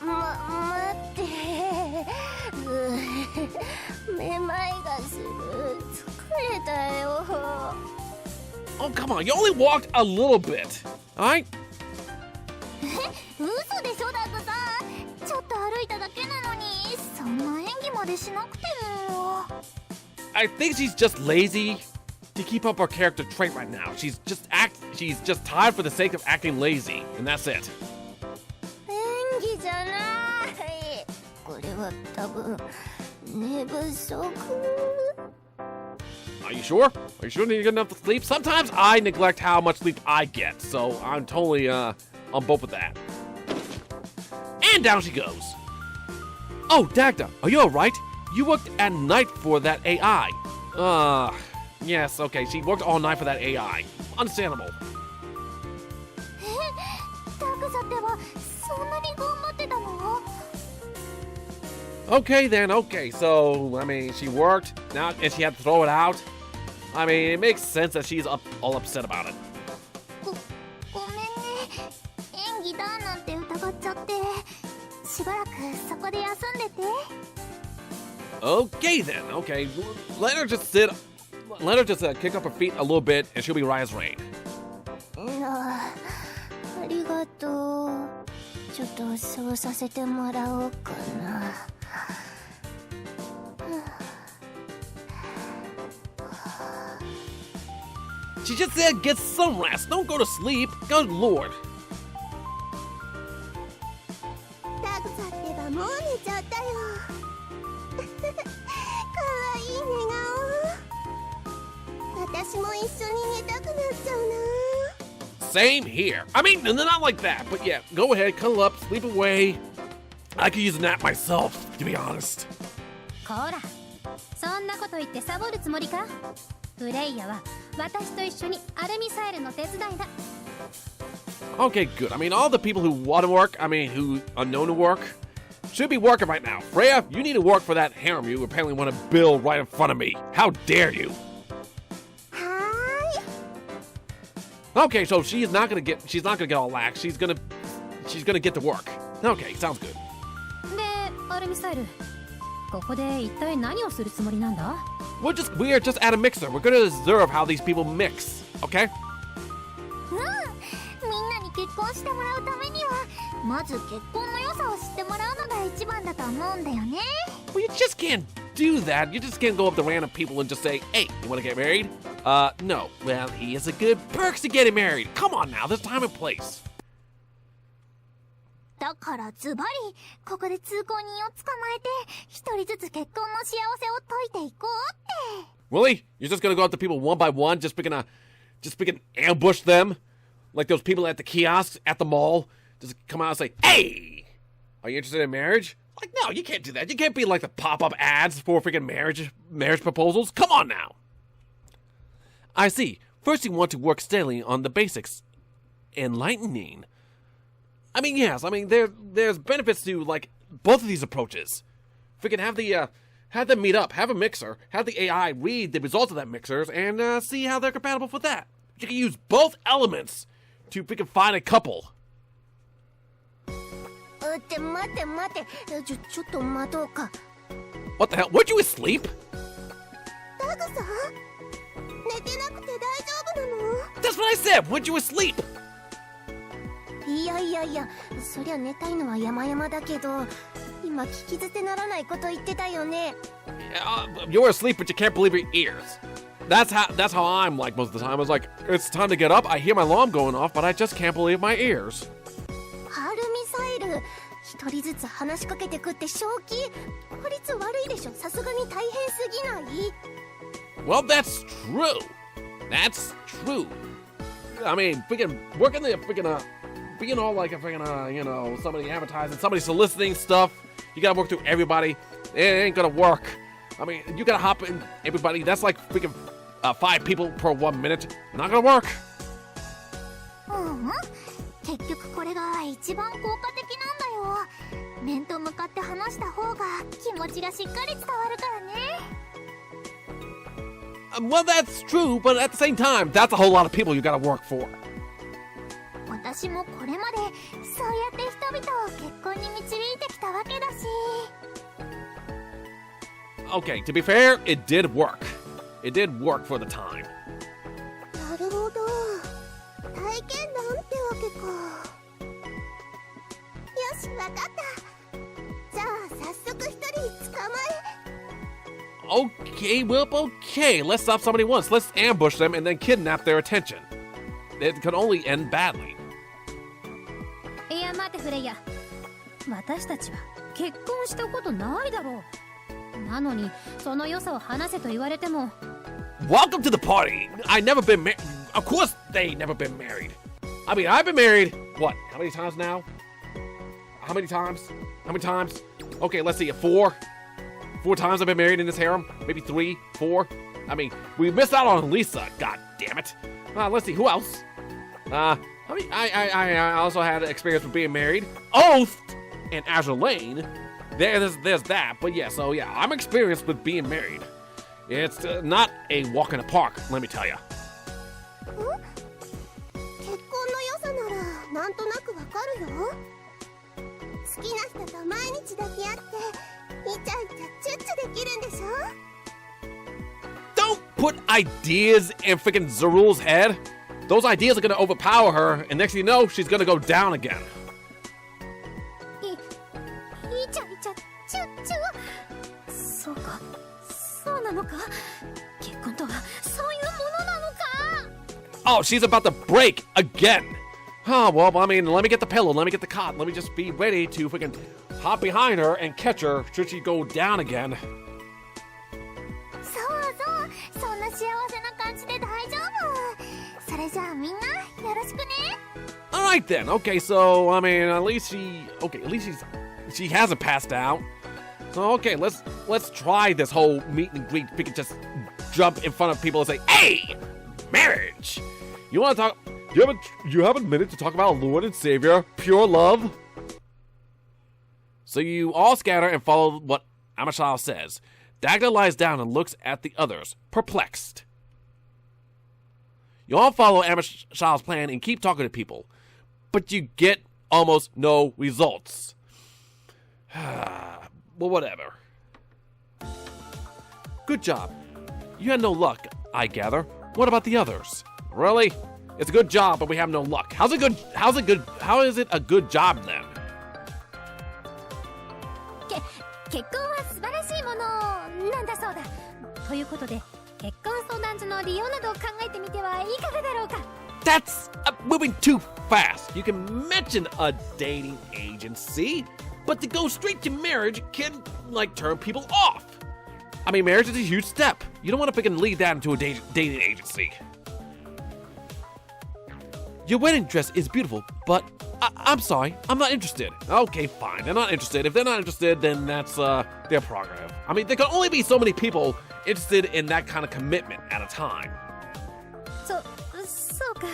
待ってめまいがする疲れたよ Oh, come on, you only walked a little bit. Alright? 嘘でしょダグさんちょっと歩いただけなのにそんな演技までしなくても I think she's just lazy to keep up her character trait right now. She's just tired for the sake of acting lazy, and that's it. 演技じゃないこれは多分寝不足 Are you sure? Are you sure you get enough sleep? Sometimes I neglect how much sleep I get, so I'm totally on board with that. And down she goes. Oh, Dagda, are you alright? You worked at night for that AI. Yes, okay, she worked all night for that AI. Understandable. ダグサってはそんなに頑張ってたの Okay then, okay, so, I mean, she worked, now, and she had to throw it out. I mean, it makes sense that she's all upset about it. ごめんね演技だなんて疑っちゃってしばらくそこで休んでて Okay then, okay, let her just kick up her feet a little bit, and she'll be right as rain. ありがとうちょっとそうさせてもらおうかな She just said get some rest, don't go to sleep. Good lord. ダグサってばもう寝ちゃったよかわいい寝顔私も一緒に寝たくなっちゃうな Same here. I mean, not like that, but yeah, go ahead, cuddle up, sleep away. I could use a nap myself, to be honest. こらそんなこと言ってサボるつもりかフレイヤは私と一緒にアルミサイルの手伝いだ Okay, good. I mean, all the people who want to work, who are known to work, should be working right now. Freya, you need to work for that harem you apparently want to build right in front of me. How dare you? はーい Okay, so she's not gonna get all lax. She's gonna get to work. Okay, sounds good. でアルミサイルここで一体何をするつもりなんだ We are just at a mixer. We're gonna observe how these people mix, okay? みんなに結婚してもらうためにはまず結婚の良さを知ってもらうのが一番だと思うんだよね Well, you just can't do that. You just can't go up to random people and just say, hey, you wanna get married? No. Well, he has a good perks to getting married. Come on now, there's time and place. だからズバリここで通行人を捕まえて一人ずつ結婚の幸せを解いていこうって Really? You're just gonna go up to people one by one, just freaking ambush them? Like those people at the kiosks at the mall? Just come out and say, hey! Are you interested in marriage? Like, no, you can't do that. You can't be like the pop-up ads for freaking marriage proposals. Come on now. I see. First you want to work steadily on the basics. enlightening. I mean, yes, I mean, there's benefits to, like, both of these approaches. If we can have them meet up, have a mixer, have the AI read the results of that mixers, and see how they're compatible with that. You can use both elements to freaking find a couple. って待って待って、ちょっと待とうか。 What the hell? Weren't you asleep? ダグさん寝てなくて大丈夫なの？ That's what I said! Weren't you asleep? いやいやいや、そりゃ寝たいのは山々だけど、今聞き捨てならないこと言ってたよね。You're asleep, but you can't believe your ears. That's how I'm like most of the time. I was like, it's time to get up. I hear my alarm going off, but I just can't believe my ears. ハルミサイル、一人ずつ話しかけてくって正気？効率悪いでしょ。さすがに大変すぎない？ Well, that's true. That's true. I mean, freaking working the freaking being all like a freaking you know, somebody advertising, somebody soliciting stuff. You gotta work through everybody. It ain't gonna work. I mean, you gotta hop in everybody. That's like freaking 5 people per 1 minute. Not gonna work. 結局これが一番効果的なんだよ。面と向かって話した方が気持ちがしっかり伝わるからね。Well, that's true, but at the same time, that's a whole lot of people you gotta work for. 私もこれまでそうやって人々を結婚に導いてきたわけだし。Okay, to be fair, it did work. It did work for the time. なるほど。体験談ってわけか。よし、わかった。じゃあ早速一人捕まえ。 Okay, well, okay. Let's stop somebody once. Let's ambush them and then kidnap their attention. It could only end badly. いや待てフレイヤ、私たちは結婚したことないだろう。なのにその良さを話せと言われても。 Welcome to the party. I never been married. Of course they never been married. I mean, I've been married, what, how many times now? How many times? How many times? Okay, let's see, 4 times I've been married in this harem. Maybe 3, 4. I mean, we missed out on Lisa, god damn it. Let's see, who else? I also had experience with being married. Oath and Azure Lane. There's that, but yeah, so yeah, I'm experienced with being married. It's not a walk in the park, let me tell you. 結婚の良さならなんとなくわかるよ。好きな人と毎日抱き合ってイチャイチャチュッチュできるんでしょ。 Don't put ideas in freaking Zarul's head. Those ideas are gonna overpower her, and next thing you know, she's gonna go down again. イチャイチャチュッチュ。そうか、そうなのか。結婚とはそういうものなのか。 Oh, she's about to break again. Oh, well, I mean, let me get the pillow, let me get the cot, let me just be ready to freaking hop behind her and catch her should she go down again. そうそう、そんな幸せな感じで大丈夫。それじゃあみんなよろしくね。 All right then. Okay, so I mean, at least she hasn't passed out. So okay, let's try this whole meet and greet. We can just jump in front of people and say, "Hey, marriage! You want to talk? You have a minute to talk about Lord and Savior, pure love." So you all scatter and follow what Amashal says. Dagda lies down and looks at the others, perplexed. You all follow Amashal's plan and keep talking to people, but you get almost no results. Well, whatever. Good job. You had no luck, I gather. What about the others? Really? It's a good job, but we have no luck. How is it a good job then? 結婚は素晴らしいものなんだそうだ。ということで、結婚相談所の利用などを考えてみてはいかがだろうか。 That's moving too fast. You can mention a dating agency, but to go straight to marriage can, like, turn people off. I mean, marriage is a huge step. You don't want to pick and lead that into a dating agency. Your wedding dress is beautiful, but I'm sorry, I'm not interested. Okay, fine, they're not interested. If they're not interested, then that's their prerogative. I mean, there can only be so many people interested in that kind of commitment at a time. そうか。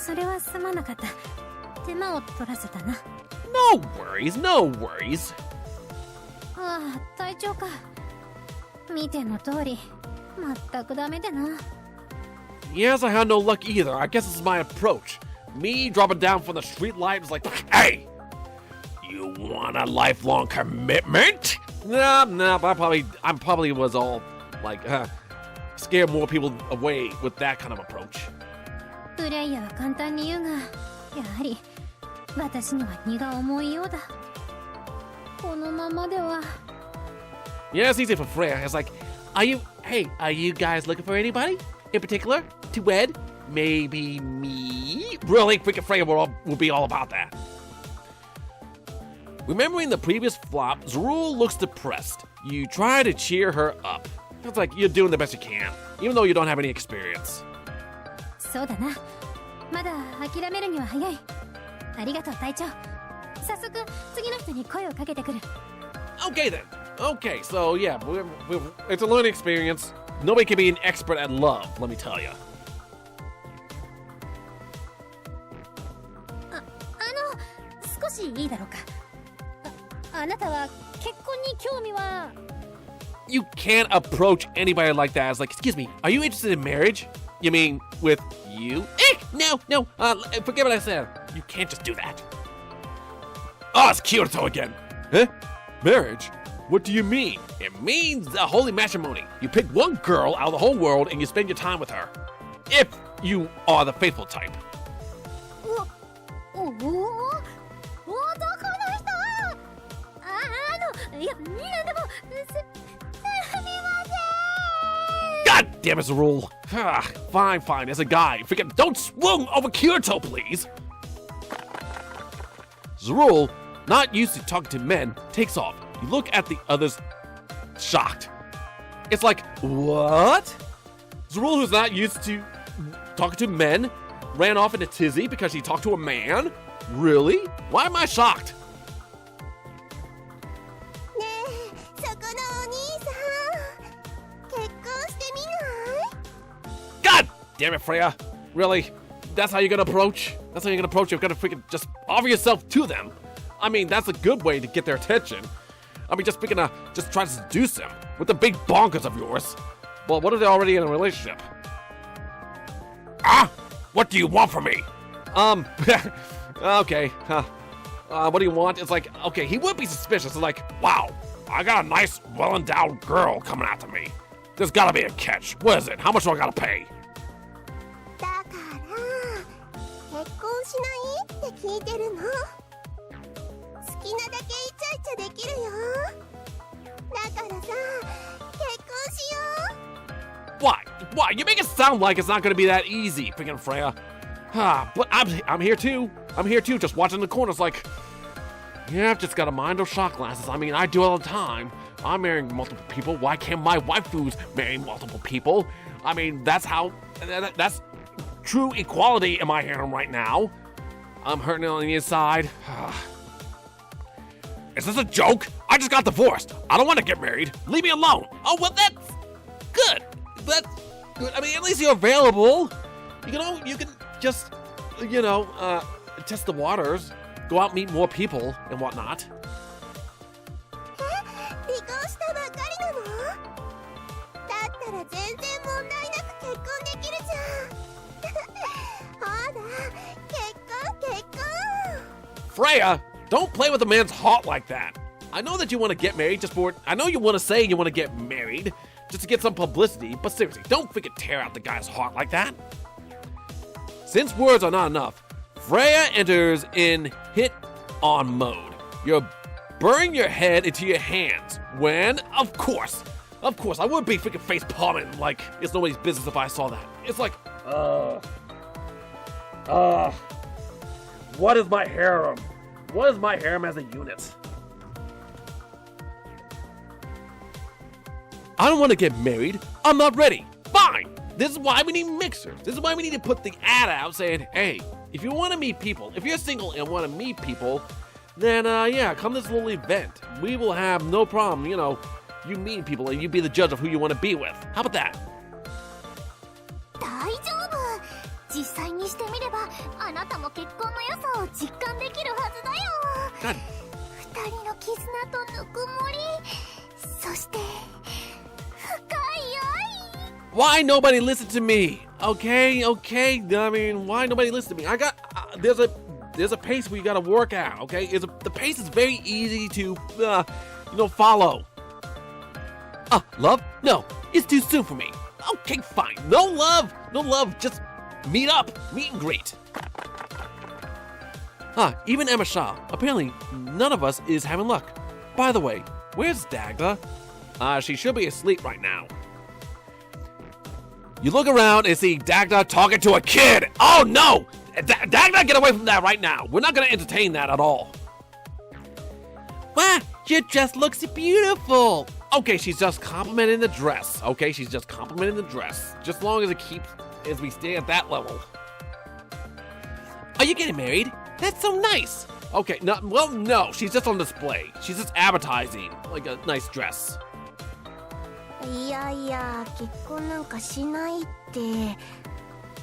それはすまなかった。手間を取らせたな。No worries, no worries. ああ、隊長か。見ての通り、全くダメでな。Yes, I had no luck either. I guess this is my approach. Me dropping down from the street light was like, hey, you want a lifelong commitment? Nah, I probably was all like, scare more people away with that kind of approach. プレイヤーは簡単に言うが、やはり私には荷が重いようだ。このままでは。Yeah, it's easy for Freya. It's like, are you guys looking for anybody in particular to wed? Maybe me? Really? Freaking Freya will be all about that. Remembering the previous flop, Zerul looks depressed. You try to cheer her up. It's like you're doing the best you can, even though you don't have any experience. そうだな。まだ諦めるには早い。ありがとう、隊長。早速、次の人に声をかけてくる。Okay then. Okay, so yeah, it's a learning experience. Nobody can be an expert at love, let me tell you. 少しいいだろうか。あなたは結婚に興味は。You can't approach anybody like that as like, excuse me, are you interested in marriage? You mean with you? No, forget what I said. You can't just do that. Oh, it's Kyoto again. Huh? Marriage? What do you mean? It means a holy matrimony. You pick one girl out of the whole world and you spend your time with her. If you are the faithful type. おお男の人。いや、なんでもすみません。 God damn it's a rule. Fine, as a guy. Freaking don't swoon over Kyoto, please. Zerul, not used to talking to men, takes off. You look at the others, shocked. It's like, what? Zerul, who's not used to talking to men, ran off in a tizzy because he talked to a man? Really? Why am I shocked? ねえ、そこのお兄さん、結婚してみない？ God damn it, Freya. Really? That's how you're gonna approach? That's how you're gonna approach? You're gonna freaking just offer yourself to them. I mean, that's a good way to get their attention. I mean, just freaking just try to seduce them with the big bonkers of yours. Well, what if they're already in a relationship? Ah! What do you want from me? Okay. What do you want? It's like, okay, he would be suspicious. It's like, wow, I got a nice, well-endowed girl coming after me. There's gotta be a catch. What is it? How much do I gotta pay? だから結婚しないって聞いてるの。好きなだけイチャイチャできるよ。だからさ、結婚しよう。 Why? You make it sound like it's not gonna be that easy, freaking Freya. But I'm here too. I'm here too, just watching the corners like, yeah, I've just got a mind of shot glasses. I mean, I do all the time. I'm marrying multiple people. Why can't my waifus marry multiple people? I mean, that's true equality in my harem right now. I'm hurting on the inside. Is this a joke? I just got divorced. I don't want to get married. Leave me alone. Oh, well, that's good. That's good. I mean, at least you're available. You can just, test the waters, go out, meet more people and whatnot. 離婚したばかりなの？だったら全然問題なく結婚できるじゃん。ほら、結婚。 Freya, don't play with a man's heart like that. I know that you want to get married I know you want to say you want to get married just to get some publicity, but seriously, don't freaking tear out the guy's heart like that. Since words are not enough, Freya enters in hit-on mode. You're burying your head into your hands when, of course, I would be freaking face palming like it's nobody's business if I saw that. It's like, what is my harem? What is my harem as a unit? I don't want to get married. I'm not ready. Fine. This is why we need mixers. This is why we need to put the ad out saying, hey, if you want to meet people, if you're single and want to meet people, then, come to this little event. We will have no problem, you meet people and you be the judge of who you want to be with. How about that? 大丈夫。実際にしてみればあなたも結婚の良さを実感できるはずだよ。 God. 二人の絆とぬくもり、そして深い愛。 Why nobody listen to me? Okay. I mean, why nobody listen to me? I got there's a pace we gotta work out. Okay, the pace is very easy to follow. Love? No, it's too soon for me. Okay, fine. No love. Just meet and greet. Even Emma Shaw. Apparently, none of us is having luck. By the way, where's Dagda? She should be asleep right now. You look around and see Dagda talking to a kid. Oh no! Dagda, get away from that right now. We're not gonna entertain that at all. Wow, your dress looks beautiful. Okay, she's just complimenting the dress. Just as long as we stay at that level. Are you getting married? That's so nice. Okay, no, she's just on display. She's just advertising, like a nice dress. いやいや、結婚なんかしないって。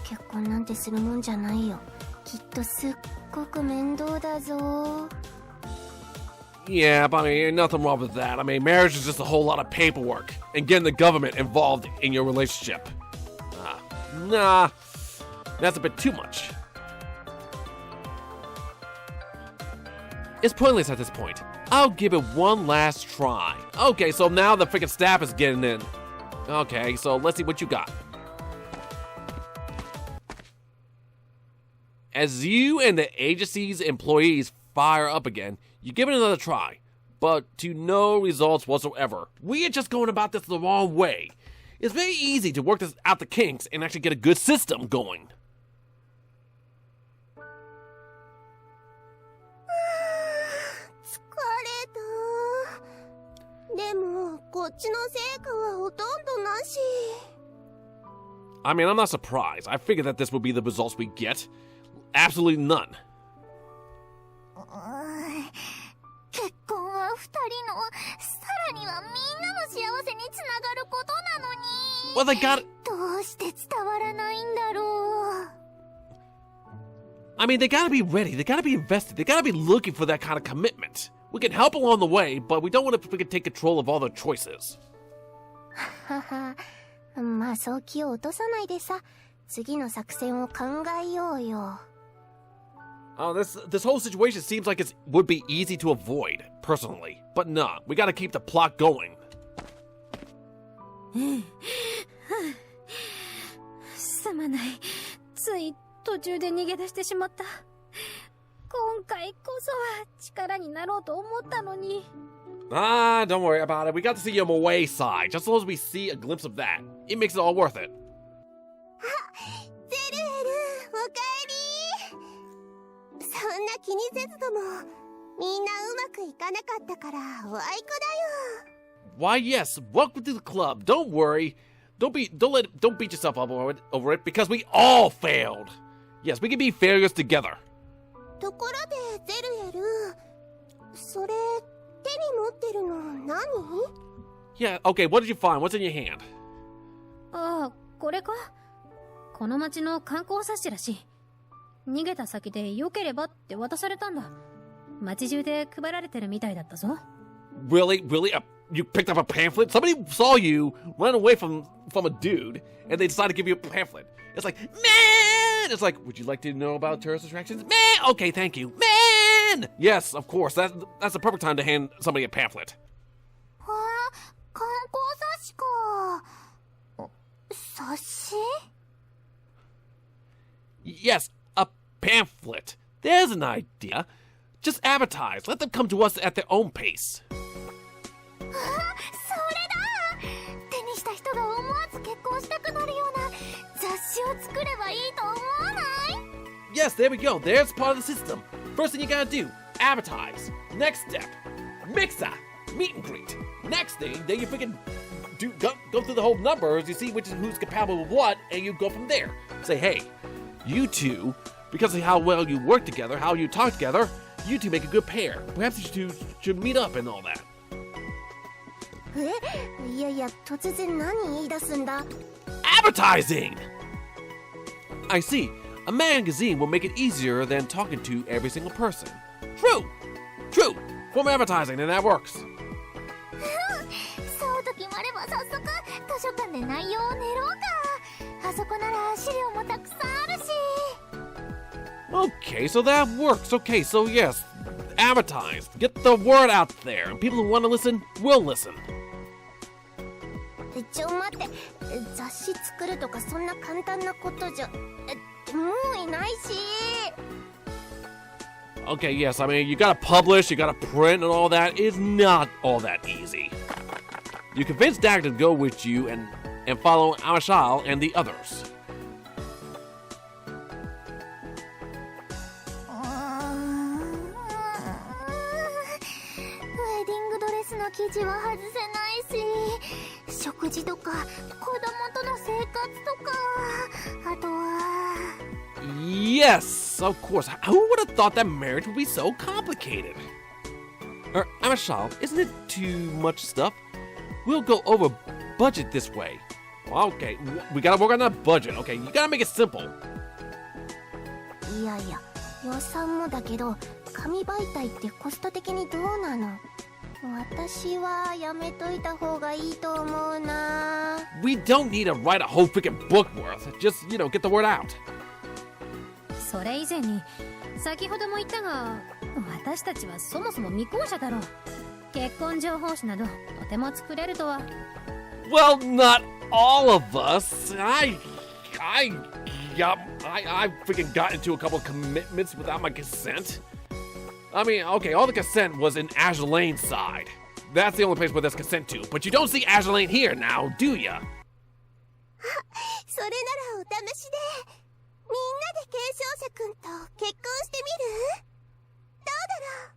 結婚なんてするもんじゃないよ。きっとすっごく面倒だぞ。 Yeah, but I mean, nothing wrong with that. I mean, marriage is just a whole lot of paperwork and getting the government involved in your relationship. Nah, that's a bit too much. It's pointless at this point. I'll give it one last try. Okay, so now the freaking staff is getting in. Okay, so let's see what you got. As you and the agency's employees fire up again, you give it another try, but to no results whatsoever. We are just going about this the wrong way. It's very easy to work this out the kinks and actually get a good system going. でもこっちの成果はほとんどなし。 I mean, I'm not surprised. I figured that this would be the results we get. Absolutely none. 結婚は二人の、さらにはみんなの幸せにつながることなのに。 Well, they got it. どうして伝わらないんだろう。 I mean, they gotta be ready. They gotta be invested. They gotta be looking for that kind of commitment. We can help along the way, but we don't want to freaking take control of all their choices. はは、まあそう気を落とさないでさ。次の作戦を考えようよ。 This whole situation seems like it would be easy to avoid, personally. But nah, we gotta keep the plot going. すまない。つい途中で逃げ出してしまった。今回こそは力になろうと思ったのに。Don't worry about it. We got to see your Moe side. Just as long as we see a glimpse of that, it makes it all worth it. ゼルエル、おかえり。そんな気にせずとも、みんなうまくいかなかったからおあいこだよ。 Why, yes, welcome to the club. Don't worry. Don't beat yourself up over it because we all failed. Yes, we can be failures together. ところでゼルエル、それ手に持ってるの何？ Yeah, okay, what did you find? What's in your hand? ああ、これか。この町の観光冊子らしい。逃げた先で良ければって渡されたんだ。町中で配られてるみたいだったぞ。 Really? You picked up a pamphlet? Somebody saw you run away from a dude, and they decided to give you a pamphlet. It's like, man! It's like, would you like to know about tourist attractions? Man! Okay, thank you. Man! Yes, of course. That's the perfect time to hand somebody a pamphlet. はあ、観光冊子か。冊子？ Yes, a pamphlet. There's an idea. Just advertise. Let them come to us at their own pace. あ、それだ！手にした人が思わず結婚したくなるような雑誌を作ればいいと思わない？ Yes, there we go. There's part of the system. First thing you gotta do, advertise. Next step, mixer, meet and greet. Next thing, then you freaking go through the whole numbers, you see who's compatible with what, and you go from there. Say, hey, you two, because of how well you work together, how you talk together, you two make a good pair. Perhaps you two should meet up and all that. いやいや、突然何言い出すんだ？ Advertising! I see. A magazine will make it easier than talking to every single person. True! True! Form advertising and that works. そうと決まれば早速図書館で内容を練ろうか。あそこなら資料もたくさんあるし。Okay, so that works. Okay, so yes, advertise. Get the word out there. And people who want to listen will listen. ちょ待って、雑誌作るとかそんな簡単なことじゃ、もういないし。Okay, yes, I mean, you gotta publish, you gotta print and all that. It's not all that easy. You convince Dak to go with you and follow Amashal and the others. ウェディングドレスの生地は外せないし、食事とか子供との生活とか、あとは Yes, of course. Who would have thought that marriage would be so complicated? Amashal, isn't it too much stuff? We'll go over budget this way. Well, okay, we gotta work on that budget. Okay, you gotta make it simple. いやいや、予算もだけど、紙媒体ってコスト的にどうなの？私はやめといた方がいいと思うな。We don't need to write a whole freaking book worth. Just, get the word out. それ以前に先ほども言ったが、私たちはそもそも未婚者だろう。結婚情報誌などとても作れるとは。Well, not all of us. I freaking got into a couple of commitments without my consent. I mean, okay, all the consent was in Azure Lane's side. That's the only place where there's consent to. But you don't see Azure Lane here now, do ya? それならお試しでみんなで継承者くんと結婚してみる？どうだろう？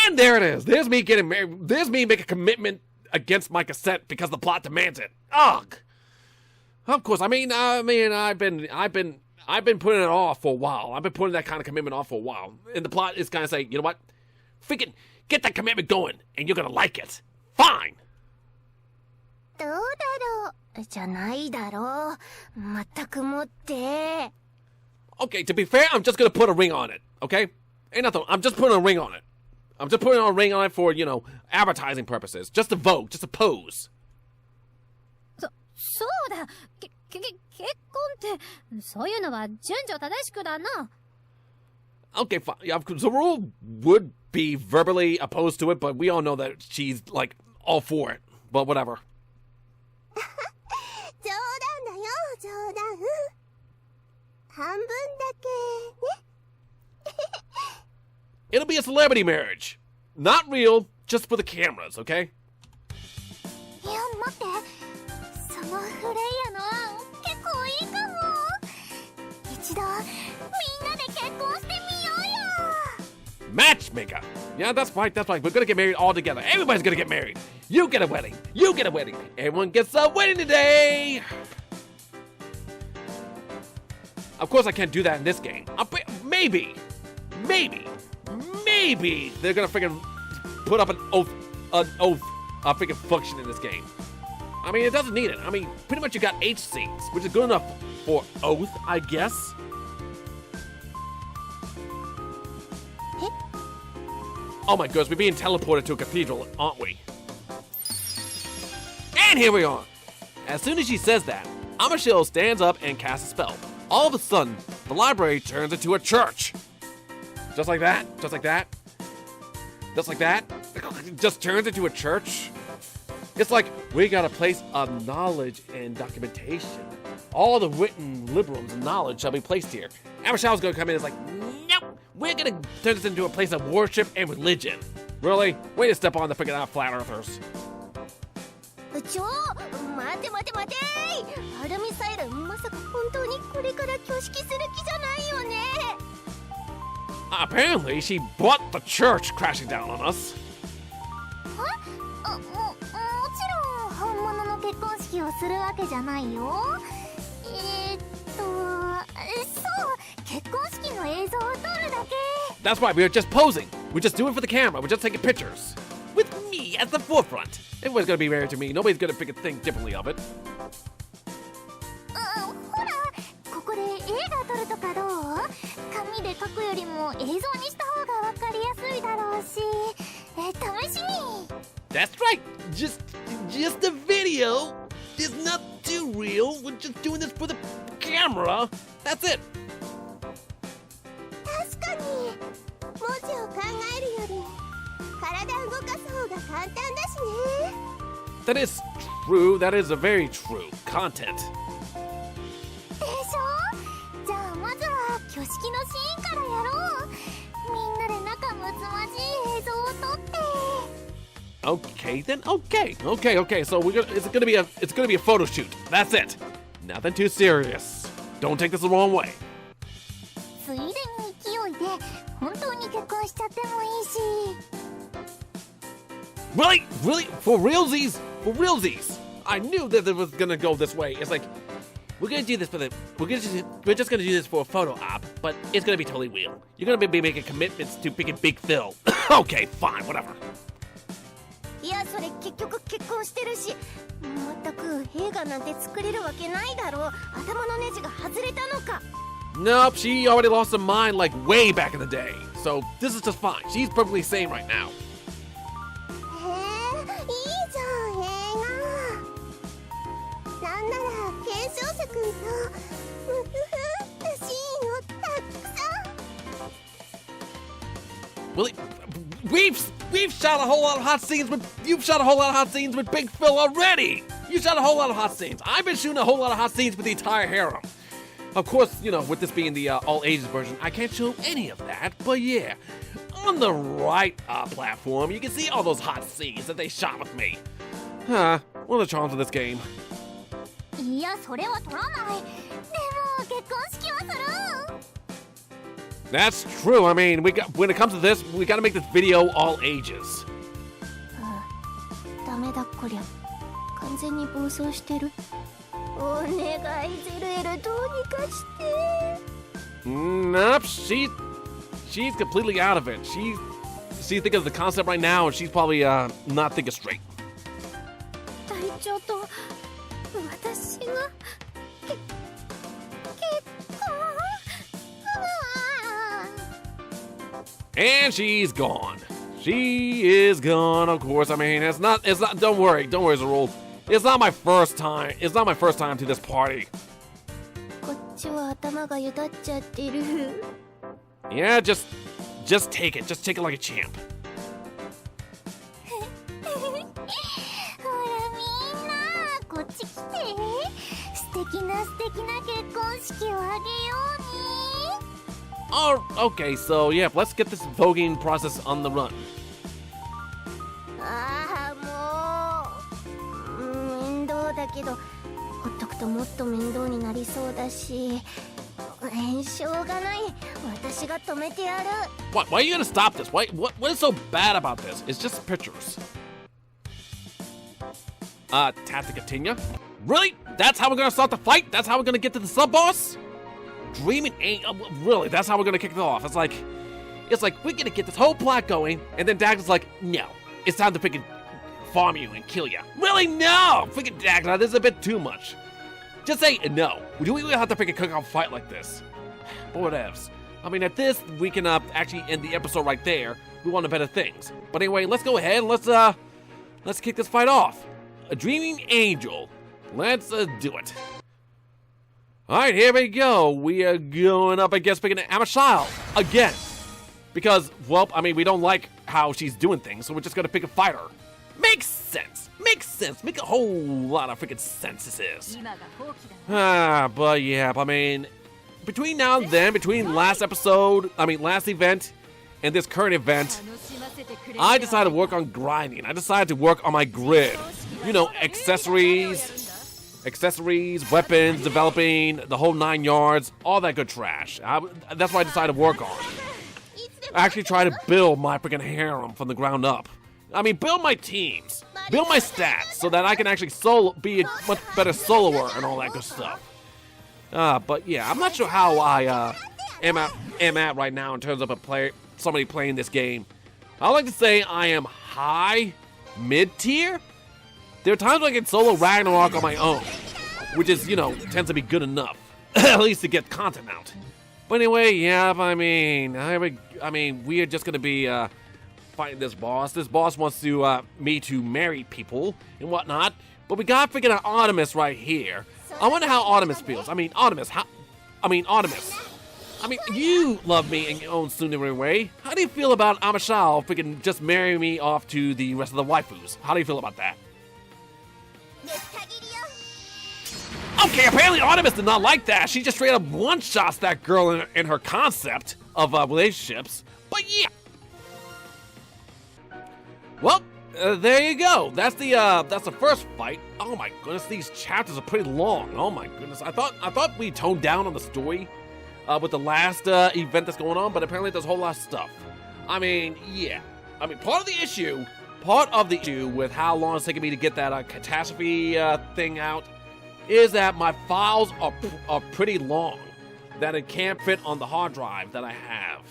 And there it is. There's me getting married. There's me making a commitment against my consent because the plot demands it. Ugh. Of course. I've been putting it off for a while. I've been putting that kind of commitment off for a while. And the plot is kind of saying, you know what? Freaking get that commitment going, and you're gonna like it. Fine. どうだろうじゃないだろう。まったくもって。Okay, to be fair, I'm just gonna put a ring on it. Okay? Ain't nothing. I'm just putting a ring on it. I'm just putting a ring on it for, advertising purposes. Just to vote, just to pose. そうだ。結婚ってそういうのは順序正しくだな。Okay, fine. Yeah, the rule would be verbally opposed to it, but we all know that she's, all for it. But whatever. 冗談だよ、冗談。半分だけね。It'll be a celebrity marriage. Not real, just for the cameras, okay? いや、待って。そのフレイヤの案、結構いいかも。一度、みんなで結婚してみようよ。Matchmaker. Yeah, that's right, that's right. We're gonna get married all together. Everybody's gonna get married. You get a wedding. You get a wedding. Everyone gets a wedding today. Of course, I can't do that in this game. Maybe they're gonna freaking put up an oath, a freaking function in this game. I mean, it doesn't need it. I mean, pretty much you got H scenes, which is good enough for oath, I guess. Oh my goodness, we're being teleported to a cathedral, aren't we? And here we are. As soon as she says that, Amashil stands up and casts a spell. All of a sudden, the library turns into a church. Just like that, just like that. Just like that. It just turns into a church. It's like, we got a place of knowledge and documentation. All the written liberums and knowledge shall be placed here. Amashal's gonna come in and is like, nope, we're gonna turn this into a place of worship and religion. Really? Way to step on the freaking out flat earthers. ちょ、待て待て待てー。アルミサイル、まさか本当にこれから挙式する気じゃないよね。Apparently, she brought the church crashing down on us. もちろん本物の結婚式をするわけじゃないよ。そう結婚式の映像を撮るだけ。That's right, we're just posing. We're just doing it for the camera. We're just taking pictures. With me at the forefront. Everybody's gonna be married to me. Nobody's gonna think differently of it. ほら、ここれ映画撮るとかどう？紙で書くよりも映像にした方がわかりやすいだろうし、試しに。 That's right. Just a video. It's not too real. We're just doing this for the camera. That's it. 確かに文字を考えるより体動かす方が簡単だしね。 That is true. That is a very true content. でしょ？じゃあまずは挙式のシーンからやろう。みんなで仲睦まじい映像を撮って。 Okay then. Okay. So it's gonna be a photo shoot. That's it. Nothing too serious. Don't take this the wrong way. ついでに勢いで本当に結婚しちゃってもいいし。 Really? For realsies? I knew that it was gonna go this way. It's like we're gonna do this we're just gonna do this for a photo op, but it's gonna be totally real. You're gonna be making commitments to picking Big Phil. Okay, fine, whatever. いや、それ結局結婚してるし、まったく映画なんて作れるわけないだろう。頭のネジが外れたのか。 Nope, she already lost her mind like way back in the day. So this is just fine. She's perfectly sane right now. いいじゃん映画。なんなら検証者くんとムフフってシーンをたくさん。 Really? We've shot a whole lot of hot scenes with you've shot a whole lot of hot scenes with Big Phil already. You shot a whole lot of hot scenes. I've been shooting a whole lot of hot scenes with the entire harem. Of course, you know, with this being the all ages version, I can't show any of that. But yeah, on the right platform, you can see all those hot scenes that they shot with me. One of the charms of this game. いや、それは撮らない。でも結婚式はする。 That's true. I mean, when it comes to this, we gotta make this video all ages. ダメだこりゃ。完全に暴走してる。お願いゼルエルどうにかして。 Nope, she's completely out of it. She's thinking of the concept right now, and she's probably not thinking straight. 隊長と私が結婚。 And she's gone. She is gone, of course. I mean, it's not, don't worry, Zerul. It's not my first time to this party. こっちは頭がゆだっちゃってる。 Yeah, just take it. Just take it like a champ. ほらみんなこっち来て。素敵な結婚式をあげように。 Oh, okay, so yeah, let's get this voguing process on the run. ああもう、面倒だけどほっとくともっと面倒になりそうだし、しょうがない。私が止めてやる。 Why are you gonna stop this? What is so bad about this? It's just pictures. Tactic Atinya? Really? That's how we're gonna start the fight? That's how we're gonna get to the sub-boss? Dreaming ain't really, that's how we're gonna kick it off. It's like we're gonna get this whole plot going, and then Dax is like, no, it's time to freaking farm you and kill you. Really? No! Freaking Dax, this is a bit too much. Just say no. We don't have to freaking cook off a fight like this. But whatevs. I mean, at this, we can actually end the episode right there. We want better things. But anyway, let's go ahead and let's kick this fight off. A Dreaming Angel. Let's do it. Alright, here we go. We are going up against picking Amashile again. Because, well, I mean, we don't like how she's doing things, so we're just gonna pick a fighter. Makes sense. Make a whole lot of freaking sense this is. But yeah, I mean, between now and then, between last event, and this current event, I decided to work on grinding. I decided to work on my grid. You know, accessories, weapons, developing, the whole 9 yards, all that good trash. That's what I decided to work on. I actually try to build my freaking harem from the ground up. I mean, build my teams, build my stats, so that I can actually be a much better soloer and all that good stuff. But yeah, I'm not sure how I am at right now in terms of somebody playing this game. I like to say I am high, mid-tier. There are times when I can solo Ragnarok on my own, which is, you know, tends to be good enough. at least to get content out. But anyway, yeah, I mean, we're just gonna be fighting this boss. This boss wants to me to marry people and whatnot. But we got freaking Artemis right here. I wonder how Artemis feels. Artemis. You love me in your own sooner way. How do you feel about Amashao freaking just marrying me off to the rest of the waifus? How do you feel about that? Okay, apparently Artemis did not like that. She just straight up one-shots that girl in her concept of relationships. But yeah. Well, there you go. That's the first fight. Oh my goodness, these chapters are pretty long. Oh my goodness, I thought we toned down on the story with the last event that's going on, but apparently there's a whole lot of stuff. Yeah. Part of the issue with how long it's taking me to get that catastrophe thing out is that my files are pretty long, that it can't fit on the hard drive that I have.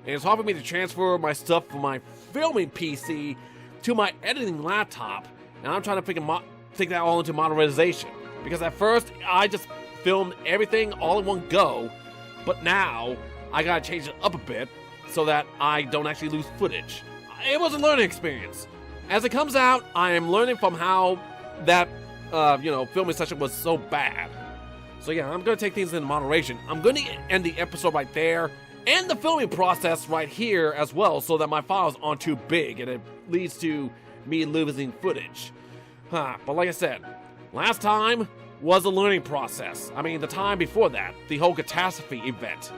And it's hard for me to transfer my stuff from my filming PC to my editing laptop, and I'm trying to take that all into modernization. Because at first, I just filmed everything all in one go, but now I gotta change it up a bit so that I don't actually lose footage. It was a learning experience. As it comes out, I am learning from how that filming session was so bad. So yeah, I'm gonna take things into moderation. I'm gonna end the episode right there, and the filming process right here as well, so that my files aren't too big and it leads to me losing footage. But like I said, last time was a learning process. The time before that, the whole catastrophe event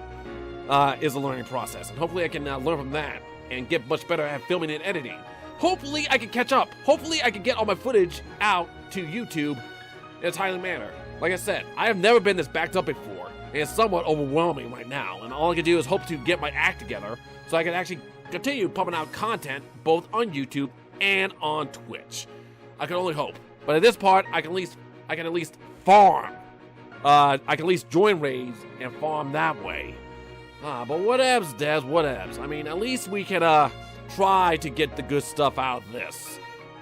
is a learning process, and hopefully I can learn from that and get much better at filming and editing. Hopefully I can catch up. Hopefully I can get all my footage out to YouTube in a timely manner. Like I said, I have never been this backed up before, and it's somewhat overwhelming right now, and all I can do is hope to get my act together so I can actually continue pumping out content both on YouTube and on Twitch. I can only hope. But at this part, I can at least farm. I can at least join raids and farm that way. But whatevs, Des, whatevs. At least we can try to get the good stuff out of this.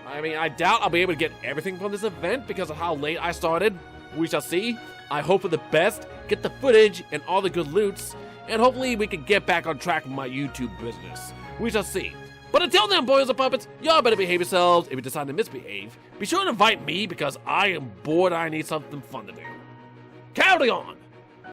I doubt I'll be able to get everything from this event because of how late I started. We shall see. I hope for the best, get the footage and all the good loots, and hopefully we can get back on track with my YouTube business. We shall see. But until then, boys and puppets, y'all better behave yourselves. If you decide to misbehave, be sure to invite me because I am bored and I need something fun to do. Carry on!